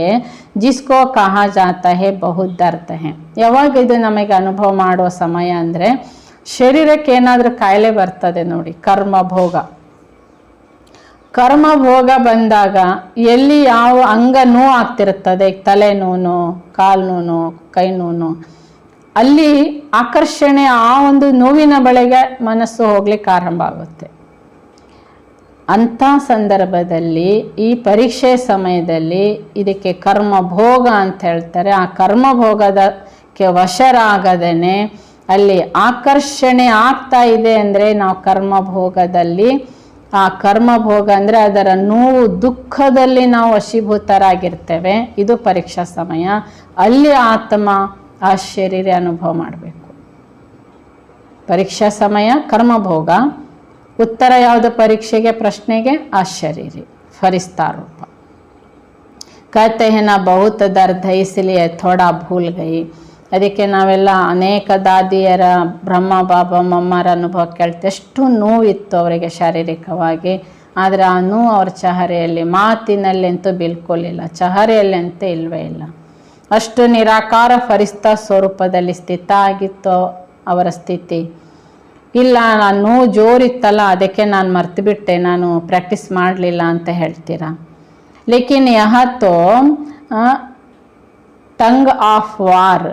जिसको कहा जाता है बहुत दर्द है. ಯಾವಾಗ ಇದು ನಮಗೆ ಅನುಭವ ಮಾಡುವ ಸಮಯ ಅಂದರೆ ಶರೀರಕ್ಕೆ ಏನಾದರೂ ಕಾಯಿಲೆ ಬರ್ತದೆ ನೋಡಿ, ಕರ್ಮ ಭೋಗ. ಕರ್ಮ ಭೋಗ ಬಂದಾಗ ಎಲ್ಲಿ ಯಾವ ಅಂಗ ನೋವು ಆಗ್ತಿರ್ತದೆ, ತಲೆ ನೋವು, ಕಾಲು ನೋವು, ಕೈ ನೋವು, ಅಲ್ಲಿ ಆಕರ್ಷಣೆ ಆ ಒಂದು ನೋವಿನ ಬಳಿಗೆ ಮನಸ್ಸು ಹೋಗ್ಲಿಕ್ಕೆ ಆರಂಭ ಆಗುತ್ತೆ. ಅಂಥ ಸಂದರ್ಭದಲ್ಲಿ ಈ ಪರೀಕ್ಷೆ ಸಮಯದಲ್ಲಿ ಇದಕ್ಕೆ ಕರ್ಮಭೋಗ ಅಂತ ಹೇಳ್ತಾರೆ. ಆ ಕರ್ಮಭೋಗದಕ್ಕೆ ವಶರಾಗದೇನೆ ಅಲ್ಲಿ ಆಕರ್ಷಣೆ ಆಗ್ತಾ ಇದೆ ಅಂದರೆ ನಾವು ಕರ್ಮಭೋಗದಲ್ಲಿ, ಆ ಕರ್ಮಭೋಗ ಅಂದರೆ ಅದರ ನೋವು ದುಃಖದಲ್ಲಿ ನಾವು ವಶೀಭೂತರಾಗಿರ್ತೇವೆ. ಇದು ಪರೀಕ್ಷಾ ಸಮಯ. ಅಲ್ಲಿ ಆತ್ಮ ಆ ಶರೀರ ಅನುಭವ ಮಾಡಬೇಕು. ಪರೀಕ್ಷಾ ಸಮಯ ಕರ್ಮಭೋಗ. ಉತ್ತರ ಯಾವುದು ಪರೀಕ್ಷೆಗೆ, ಪ್ರಶ್ನೆಗೆ? ಆ ಶರೀರಿ ಫರಿಸ್ತಾ ರೂಪ. कहते हैं ना बहुत दर्द है इसलिए थोड़ा भूल गई. ಅದಕ್ಕೆ ನಾವೆಲ್ಲ ಅನೇಕ ದಾದಿಯರ ಬ್ರಹ್ಮ ಬಾಬಾ ಮಮ್ಮರ ಅನುಭವ ಕೇಳ್ತೀವಿ. ಎಷ್ಟು ನೋವಿತ್ತು ಅವರಿಗೆ ಶಾರೀರಿಕವಾಗಿ, ಆದರೆ ಆ ನೋವು ಅವ್ರ ಚಹರೆಯಲ್ಲಿ, ಮಾತಿನಲ್ಲಿ ಅಂತೂ ಬಿಲ್ಕುಲ್ ಇಲ್ಲ, ಚಹರೆಯಲ್ಲಿ ಅಂತೂ ಇಲ್ವೇ ಇಲ್ಲ. ಅಷ್ಟು ನಿರಾಕಾರ ಫರಿಸ್ತಾ ಸ್ವರೂಪದಲ್ಲಿ ಸ್ಥಿತ ಆಗಿತ್ತು ಅವರ ಸ್ಥಿತಿ. ಇಲ್ಲ ನಾನು ಜೋರಿತ್ತಲ್ಲ ಅದಕ್ಕೆ ನಾನು ಮರ್ತು ಬಿಟ್ಟೆ, ನಾನು ಪ್ರಾಕ್ಟೀಸ್ ಮಾಡಲಿಲ್ಲ ಅಂತ ಹೇಳ್ತೀರಾ. ಲೇಕಿನ್ ಯಹ ತೋ टंग ऑफ वार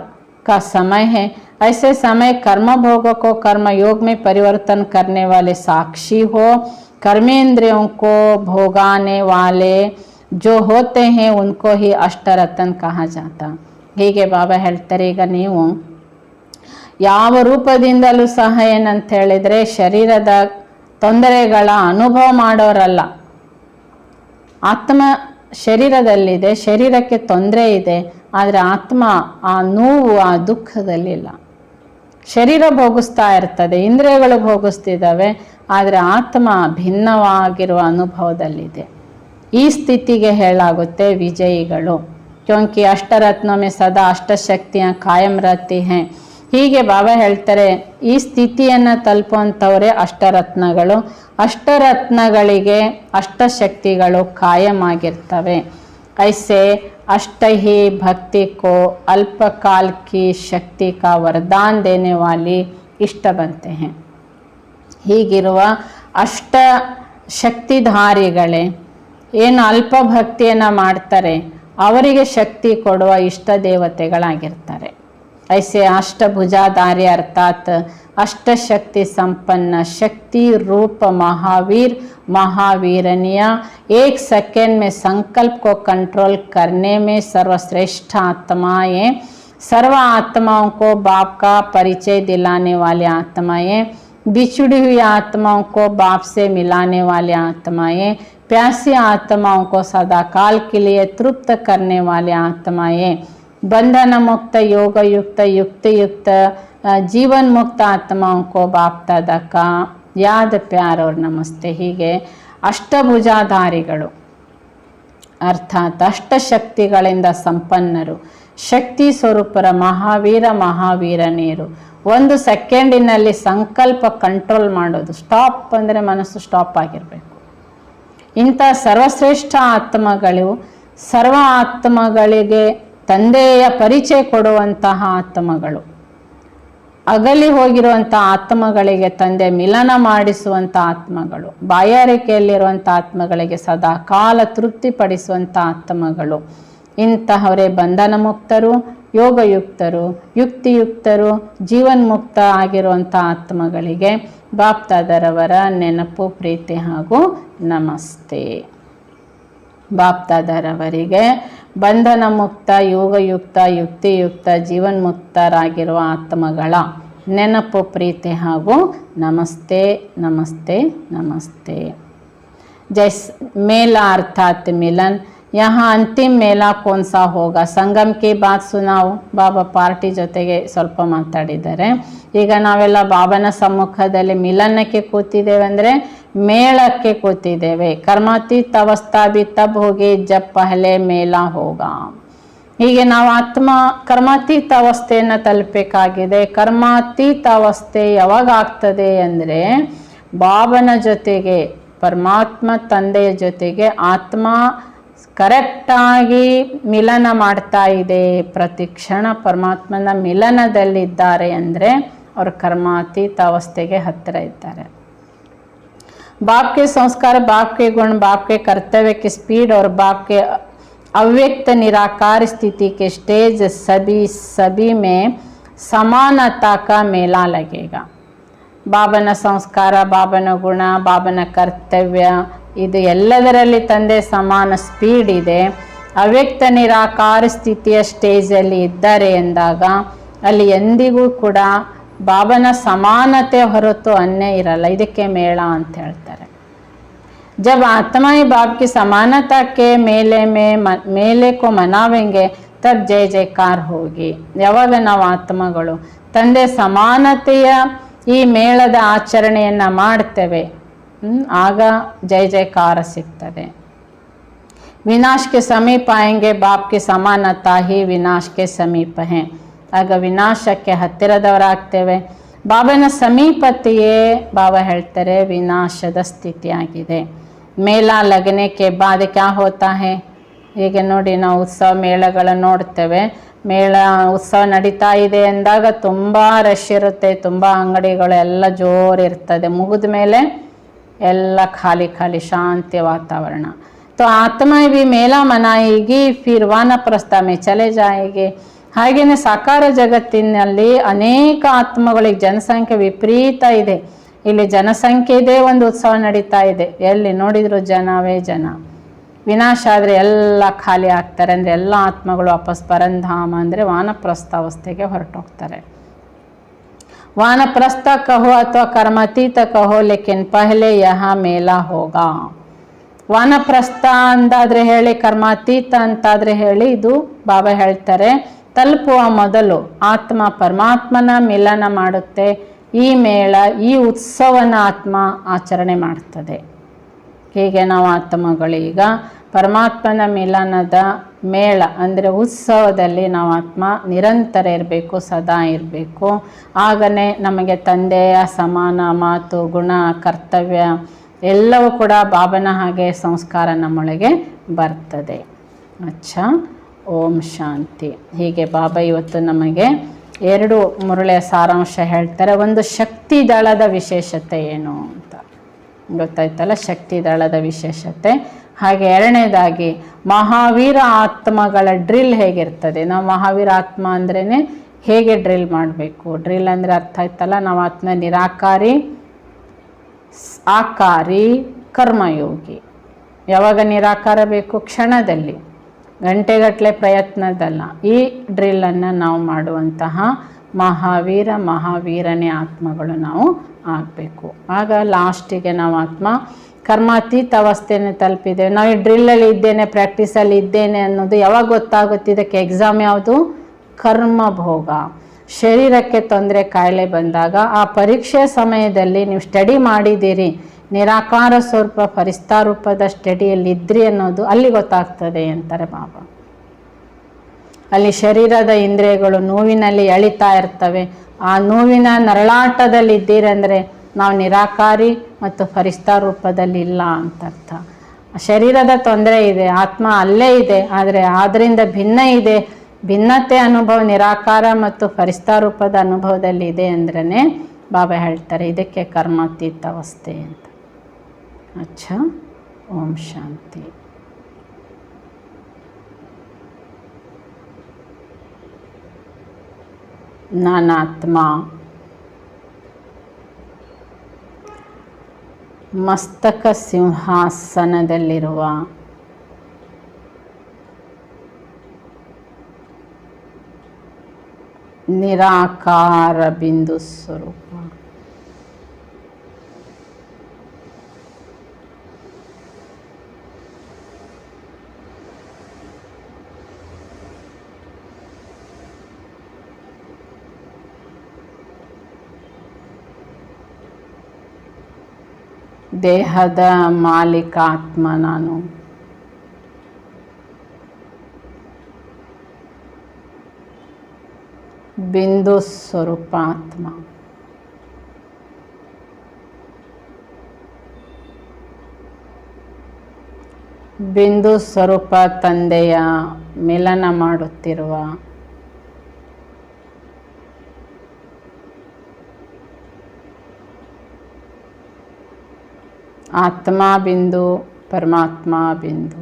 का समय है. ऐसे समय कर्म भोग को कर्म योग में परिवर्तन करने वाले साक्षी हो. कर्मेंद्रियों को भोगाने वाले जो होते हैं उनको ही अष्टरत्न कहा जाता. ಹೀಗೆ ಬಾಬಾ ಹೇಳ್ತಾರೆ, ಈಗ ನೀವು ಯಾವ ರೂಪದಿಂದಲೂ ಸಹ ಏನಂತ ಹೇಳಿದರೆ ಶರೀರದ ತೊಂದರೆಗಳ ಅನುಭವ ಮಾಡೋರಲ್ಲ. ಆತ್ಮ ಶರೀರದಲ್ಲಿದೆ, ಶರೀರಕ್ಕೆ ತೊಂದರೆ ಇದೆ, ಆದರೆ ಆತ್ಮ ಆ ನೋವು ಆ ದುಃಖದಲ್ಲಿಲ್ಲ. ಶರೀರ ಭೋಗಿಸ್ತಾ ಇರ್ತದೆ, ಇಂದ್ರಿಯಗಳು ಭೋಗಿಸ್ತಿದ್ದಾವೆ, ಆದರೆ ಆತ್ಮ ಭಿನ್ನವಾಗಿರುವ ಅನುಭವದಲ್ಲಿದೆ. ಈ ಸ್ಥಿತಿಗೆ ಹೇಳಾಗುತ್ತೆ ವಿಜಯಿಗಳು. ಕ್ಯೋಂಕಿ ಅಷ್ಟರತ್ನೋ ಮೇ ಸದಾ ಅಷ್ಟಶಕ್ತಿಯ ಕಾಯಂ रहती हैं. ಹೀಗೆ ಬಾಬಾ ಹೇಳ್ತಾರೆ, ಈ ಸ್ಥಿತಿಯನ್ನು ತಲುಪುವಂಥವರೇ ಅಷ್ಟರತ್ನಗಳು. ಅಷ್ಟರತ್ನಗಳಿಗೆ ಅಷ್ಟಶಕ್ತಿಗಳು ಕಾಯಂ ಆಗಿರ್ತವೆ. ऐसे अष्ट ही भक्ति को अल्पकाल की शक्ति का वरदान देने वाली इष्ट बनते हैं. ಹೀಗಿರುವ ಅಷ್ಟ ಶಕ್ತಿಧಾರಿಗಳೇ ಏನು ಅಲ್ಪ ಭಕ್ತಿಯನ್ನು ಮಾಡ್ತಾರೆ ಅವರಿಗೆ ಶಕ್ತಿ ಕೊಡುವ ಇಷ್ಟ ದೇವತೆಗಳಾಗಿರ್ತಾರೆ. ऐसे अष्टभुजाधारी अर्थात अष्टशक्ति संपन्न शक्ति रूप महावीर महावीरनिया 1 सेकेंड में संकल्प को कंट्रोल करने में सर्वश्रेष्ठ आत्माएं, सर्व आत्माओं को बाप का परिचय दिलाने वाले आत्माएं, बिछड़ी हुई आत्माओं को बाप से मिलाने वाले आत्माएं, प्यासी आत्माओं को सदाकाल के लिए तृप्त करने वाले आत्माएं, बंधन मुक्त योग युक्त युक्त युक्त जीवन मुक्त आत्माओं को बाप दादा का याद प्यार और नमस्ते. ಹೀಗೆ ಅಷ್ಟಭುಜಾಧಾರಿಗಳು ಅರ್ಥಾತ್ ಅಷ್ಟಶಕ್ತಿಗಳಿಂದ ಸಂಪನ್ನರು, ಶಕ್ತಿ ಸ್ವರೂಪರ ಮಹಾವೀರ ಮಹಾವೀರನೀರು 1 ಸೆಕೆಂಡಿನಲ್ಲಿ ಸಂಕಲ್ಪ ಕಂಟ್ರೋಲ್ ಮಾಡೋದು. ಸ್ಟಾಪ್ ಅಂದರೆ ಮನಸ್ಸು ಸ್ಟಾಪ್ ಆಗಿರಬೇಕು. ಇಂಥ ಸರ್ವಶ್ರೇಷ್ಠ ಆತ್ಮಗಳು ಸರ್ವ ಆತ್ಮಗಳಿಗೆ ತಂದೆಯ ಪರಿಚಯ ಕೊಡುವಂತಹ ಆತ್ಮಗಳು, ಅಗಲಿ ಹೋಗಿರುವಂಥ ಆತ್ಮಗಳಿಗೆ ತಂದೆ ಮಿಲನ ಮಾಡಿಸುವಂಥ ಆತ್ಮಗಳು, ಬಾಯಾರಿಕೆಯಲ್ಲಿರುವಂಥ ಆತ್ಮಗಳಿಗೆ ಸದಾ ಕಾಲ ತೃಪ್ತಿಪಡಿಸುವಂಥ ಆತ್ಮಗಳು. ಇಂತಹವರೇ ಬಂಧನ ಮುಕ್ತರು, ಯೋಗಯುಕ್ತರು, ಯುಕ್ತಿಯುಕ್ತರು, ಜೀವನ್ಮುಕ್ತ ಆಗಿರುವಂಥ ಆತ್ಮಗಳಿಗೆ ಬಾಪ್ದಾದರವರ ನೆನಪು ಪ್ರೀತಿ ಹಾಗೂ ನಮಸ್ತೆ. ಬಾಪ್ದಾದರವರಿಗೆ ಬಂಧನ ಮುಕ್ತ ಯೋಗಯುಕ್ತ ಯುಕ್ತಿಯುಕ್ತ ಜೀವನ್ಮುಕ್ತರಾಗಿರುವ ಆತ್ಮಗಳ ನೆನಪು ಪ್ರೀತಿ ಹಾಗೂ ನಮಸ್ತೆ ನಮಸ್ತೆ ನಮಸ್ತೆ. जैसे मेला अर्थात मिलन, यहाँ अंतिम मेला कौन सा होगा, संगम की बात सुनाओ. ಬಾಬಾ ಪಾರ್ಟಿ ಜೊತೆಗೆ ಸ್ವಲ್ಪ ಮಾತಾಡಿದ್ದಾರೆ. ಈಗ ನಾವೆಲ್ಲ ಬಾಬನ ಸಮ್ಮುಖದಲ್ಲಿ ಮಿಲನಕ್ಕೆ ಕೂತಿದ್ದೇವೆ ಅಂದರೆ ಮೇಳಕ್ಕೆ ಕೂತಿದ್ದೇವೆ. ಕರ್ಮಾತೀತ ಅವಸ್ಥಾ ಬಿ ತಬ್ ಹೋಗಿ ಜಬ್ ಪಹಲೆ ಮೇಲಾ ಹೋಗಾ. ಹೀಗೆ ನಾವು ಕರ್ಮಾತೀತ ಅವಸ್ಥೆಯನ್ನು ತಲುಪಬೇಕಾಗಿದೆ. ಕರ್ಮಾತೀತ ಅವಸ್ಥೆ ಯಾವಾಗ ಆಗ್ತದೆ ಅಂದರೆ ಬಾಬನ ಜೊತೆಗೆ, ಪರಮಾತ್ಮ ತಂದೆಯ ಜೊತೆಗೆ ಆತ್ಮ ಕರೆಕ್ಟಾಗಿ ಮಿಲನ ಮಾಡ್ತಾ ಇದೆ, ಪ್ರತಿ ಕ್ಷಣ ಪರಮಾತ್ಮನ ಮಿಲನದಲ್ಲಿದ್ದಾರೆ ಅಂದರೆ ಅವರು ಕರ್ಮಾತೀತ ಅವಸ್ಥೆಗೆ ಹತ್ತಿರ ಇದ್ದಾರೆ. बाप के संस्कार, बाप के गुण, बाप के कर्तव्य की स्पीड और बाप के अव्यक्त निराकार स्थिति के स्टेज सभी में समानता का मेला लगेगा. ಬಾಬನ ಸಂಸ್ಕಾರ, ಬಾಬನ ಗುಣ, ಬಾಬನ ಕರ್ತವ್ಯ ಇದು ಎಲ್ಲದರಲ್ಲಿ ತಂದೆ ಸಮಾನ ಸ್ಪೀಡ್ ಇದೆ. ಅವ್ಯಕ್ತ ನಿರಾಕಾರ ಸ್ಥಿತಿಯ ಸ್ಟೇಜಲ್ಲಿ ಇದ್ದಾರೆ ಎಂದಾಗ ಅಲ್ಲಿ ಎಂದಿಗೂ ಕೂಡ ಬಾಬನ ಸಮಾನತೆ ಹೊರತು ಅನ್ಯ ಇರಲ್ಲ. ಇದಕ್ಕೆ ಮೇಳ ಅಂತ ಹೇಳ್ತಾರೆ. ಜಬ್ ಆತ್ಮಾಯಿ ಬಾಬ್ ಕಿ ಸಮಾನತಾ ಕೆ ಮೇಲೆ ಕೋ ಮನಾವೆಂಗೆ ತಬ್ ಜಯ ಜಯಕಾರ ಹೋಗಿ. ಯಾವಾಗ ನಾವು ಆತ್ಮಗಳು ತಂದೆ ಸಮಾನತೆಯ ಈ ಮೇಳದ ಆಚರಣೆಯನ್ನು ಮಾಡ್ತೇವೆ, ಆಗ ಜಯ ಜಯಕಾರ ಸಿಗ್ತದೆ. ವಿನಾಶ್ ಕೆ ಸಮೀಪ ಆಯಂಗೆ ಬಾಪ್ ಕೆ ಸಮಾನತಾ ಹಿ ವಿನಾಶ್ ಕೆ ಸಮೀಪ ಹೇ. ಆಗ ವಿನಾಶಕ್ಕೆ ಹತ್ತಿರದವರಾಗ್ತೇವೆ. ಬಾಬನ ಸಮೀಪತೆಯೇ ಬಾಬಾ ಹೇಳ್ತಾರೆ ವಿನಾಶದ ಸ್ಥಿತಿಯಾಗಿದೆ. ಮೇಳ ಲಗ್ನೆ ಕೆ ಬಾದ್ ಕ್ಯಾ ಹೋತಾ ಹೇ. ಹೀಗೆ ನೋಡಿ ನಾವು ಉತ್ಸವ ಮೇಳಗಳನ್ನು ನೋಡ್ತೇವೆ. ಮೇಳ ಉತ್ಸವ ನಡೀತಾ ಇದೆ ಎಂದಾಗ ತುಂಬ ರಶ್ ಇರುತ್ತೆ, ತುಂಬ ಅಂಗಡಿಗಳು ಎಲ್ಲ ಜೋರಿರ್ತದೆ. ಮುಗಿದ ಮೇಲೆ ಎಲ್ಲ ಖಾಲಿ ಖಾಲಿ ಶಾಂತಿ ವಾತಾವರಣ. तो आत्मा भी मेला मनाएगी, फिर वानप्रस्थ में चले जाएगी. ಹಾಗೆಯೇ ಸಾಕಾರ ಜಗತ್ತಿನಲ್ಲಿ ಅನೇಕ ಆತ್ಮಗಳಿಗೆ ಜನಸಂಖ್ಯೆ ವಿಪರೀತ ಇದೆ. ಇಲ್ಲಿ ಜನಸಂಖ್ಯೆ ಇದೆ, ಒಂದು ಉತ್ಸವ ನಡೀತಾ ಇದೆ, ಎಲ್ಲಿ ನೋಡಿದ್ರು ಜನವೇ ಜನ. ವಿನಾಶ ಆದರೆ ಎಲ್ಲ ಖಾಲಿ ಆಗ್ತಾರೆ. ಅಂದರೆ ಎಲ್ಲ ಆತ್ಮಗಳು ವಾಪಸ್ ಪರಂಧಾಮ ಅಂದರೆ ವಾನಪ್ರಸ್ಥ ಅವಸ್ಥೆಗೆ ಹೊರಟೋಗ್ತಾರೆ. ವಾನಪ್ರಸ್ಥ ಕಹೋ ಅಥವಾ ಕರ್ಮಾತೀತ ಕಹೋ, ಲೇಕಿನ್ ಪಹಲೆ ಯಹ ಮೇಲಾ ಹೋಗಾ. ವಾನಪ್ರಸ್ಥ ಅಂತಾದರೆ ಹೇಳಿ, ಕರ್ಮಾತೀತ ಅಂತಾದರೆ ಹೇಳಿ, ಇದು ಬಾಬಾ ಹೇಳ್ತಾರೆ ತಲುಪುವ ಮೊದಲು ಆತ್ಮ ಪರಮಾತ್ಮನ ಮಿಲನ ಮಾಡುತ್ತೆ. ಈ ಮೇಳ, ಈ ಉತ್ಸವನ ಆತ್ಮ ಆಚರಣೆ ಮಾಡ್ತದೆ. ಹೀಗೆ ನಾವು ಆತ್ಮಗಳೀಗ ಪರಮಾತ್ಮನ ಮಿಲನದ ಮೇಳ ಅಂದರೆ ಉತ್ಸವದಲ್ಲಿ ನಾವು ಆತ್ಮ ನಿರಂತರ ಇರಬೇಕು, ಸದಾ ಇರಬೇಕು. ಆಗನೇ ನಮಗೆ ತಂದೆಯ ಸಮಾನ ಮಾತು, ಗುಣ, ಕರ್ತವ್ಯ ಎಲ್ಲವೂ ಕೂಡ ಬಾಬನ ಹಾಗೆ ಸಂಸ್ಕಾರ ನಮ್ಮೊಳಗೆ ಬರ್ತದೆ. ಅಚ್ಚಾ, ಓಂ ಶಾಂತಿ. ಹೀಗೆ ಬಾಬಾ ಇವತ್ತು ನಮಗೆ 2 ಮುರುಳೆಯ ಸಾರಾಂಶ ಹೇಳ್ತಾರೆ. ಒಂದು ಶಕ್ತಿ ದಳದ ವಿಶೇಷತೆ ಏನು ಅಂತ ಗೊತ್ತಾಯ್ತಲ್ಲ, ಶಕ್ತಿ ದಳದ ವಿಶೇಷತೆ. ಹಾಗೆ 2ನೇದಾಗಿ ಮಹಾವೀರ ಆತ್ಮಗಳ ಡ್ರಿಲ್ ಹೇಗಿರ್ತದೆ. ನಾವು ಮಹಾವೀರ ಆತ್ಮ ಅಂದ್ರೇ ಹೇಗೆ ಡ್ರಿಲ್ ಮಾಡಬೇಕು. ಡ್ರಿಲ್ ಅಂದರೆ ಅರ್ಥ ಆಯ್ತಲ್ಲ, ನಾವು ಆತ್ಮ ನಿರಾಕಾರಿ, ಆಕಾರಿ, ಕರ್ಮಯೋಗಿ. ಯಾವಾಗ ನಿರಾಕಾರ ಬೇಕು? ಕ್ಷಣದಲ್ಲಿ, ಗಂಟೆಗಟ್ಟಲೆ ಪ್ರಯತ್ನದಲ್ಲ. ಈ ಡ್ರಿಲ್ಲನ್ನು ನಾವು ಮಾಡುವಂತಹ ಮಹಾವೀರನೇ ಆತ್ಮಗಳು ನಾವು ಆಗಬೇಕು. ಆಗ ಲಾಸ್ಟಿಗೆ ನಾವು ಆತ್ಮ ಕರ್ಮಾತೀತ ಅವಸ್ಥೆಯನ್ನು ತಲುಪಿದ್ದೇವೆ. ನಾವು ಈ ಡ್ರಿಲ್ಲಲ್ಲಿ ಇದ್ದೇನೆ, ಪ್ರಾಕ್ಟೀಸಲ್ಲಿ ಇದ್ದೇನೆ ಅನ್ನೋದು ಯಾವಾಗ ಗೊತ್ತಾಗುತ್ತೆ? ಇದಕ್ಕೆ ಎಕ್ಸಾಮ್ ಯಾವುದು? ಕರ್ಮಭೋಗ. ಶರೀರಕ್ಕೆ ತೊಂದರೆ, ಕಾಯಿಲೆ ಬಂದಾಗ ಆ ಪರೀಕ್ಷೆ ಸಮಯದಲ್ಲಿ ನೀವು ಸ್ಟಡಿ ಮಾಡಿದ್ದೀರಿ, ನಿರಾಕಾರ ಸ್ವರೂಪ ಫರಿಸ್ತಾ ರೂಪದ ಸ್ಟಡಿಯಲ್ಲಿದ್ರಿ ಅನ್ನೋದು ಅಲ್ಲಿ ಗೊತ್ತಾಗ್ತದೆ ಅಂತಾರೆ ಬಾಬಾ. ಅಲ್ಲಿ ಶರೀರದ ಇಂದ್ರಿಯಗಳು ನೋವಿನಲ್ಲಿ ಎಳಿತಾ ಇರ್ತವೆ. ಆ ನೋವಿನ ನರಳಾಟದಲ್ಲಿ ಇದ್ದೀರಂದರೆ ನಾವು ನಿರಾಕಾರಿ ಮತ್ತು ಫರಿಸ್ತಾ ರೂಪದಲ್ಲಿ ಇಲ್ಲ ಅಂತ ಅರ್ಥ. ಶರೀರದ ತೊಂದರೆ ಇದೆ, ಆತ್ಮ ಅಲ್ಲೇ ಇದೆ, ಆದರೆ ಅದರಿಂದ ಭಿನ್ನ ಇದೆ. ಭಿನ್ನತೆ ಅನುಭವ ನಿರಾಕಾರ ಮತ್ತು ಫರಿಸ್ತಾ ರೂಪದ ಅನುಭವದಲ್ಲಿ ಇದೆ ಅಂದ್ರೇ ಬಾಬಾ ಹೇಳ್ತಾರೆ ಇದಕ್ಕೆ ಕರ್ಮಾತೀತ ಅವಸ್ಥೆ ಅಂತ. ಅಚ್ಚಾ, ಓಂ ಶಾಂತಿ. ನಾನಾತ್ಮ ಮಸ್ತಕ ಸಿಂಹಾಸನದಲ್ಲಿರುವ ನಿರಾಕಾರ ಬಿಂದು ಸ್ವರೂಪ. ದೇಹದ ಮಾಲೀಕ ಆತ್ಮ ನಾನು. ಬಿಂದು ಸ್ವರೂಪ ಆತ್ಮ. ಬಿಂದು ಸ್ವರೂಪ ತಂದೆಯ ಮಿಲನ ಮಾಡುತ್ತಿರುವ ಆತ್ಮ ಬಿಂದು, ಪರಮಾತ್ಮ ಬಿಂದು.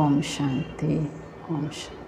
ಓಂ ಶಾಂತಿ. ಓಂ ಶಾಂತಿ.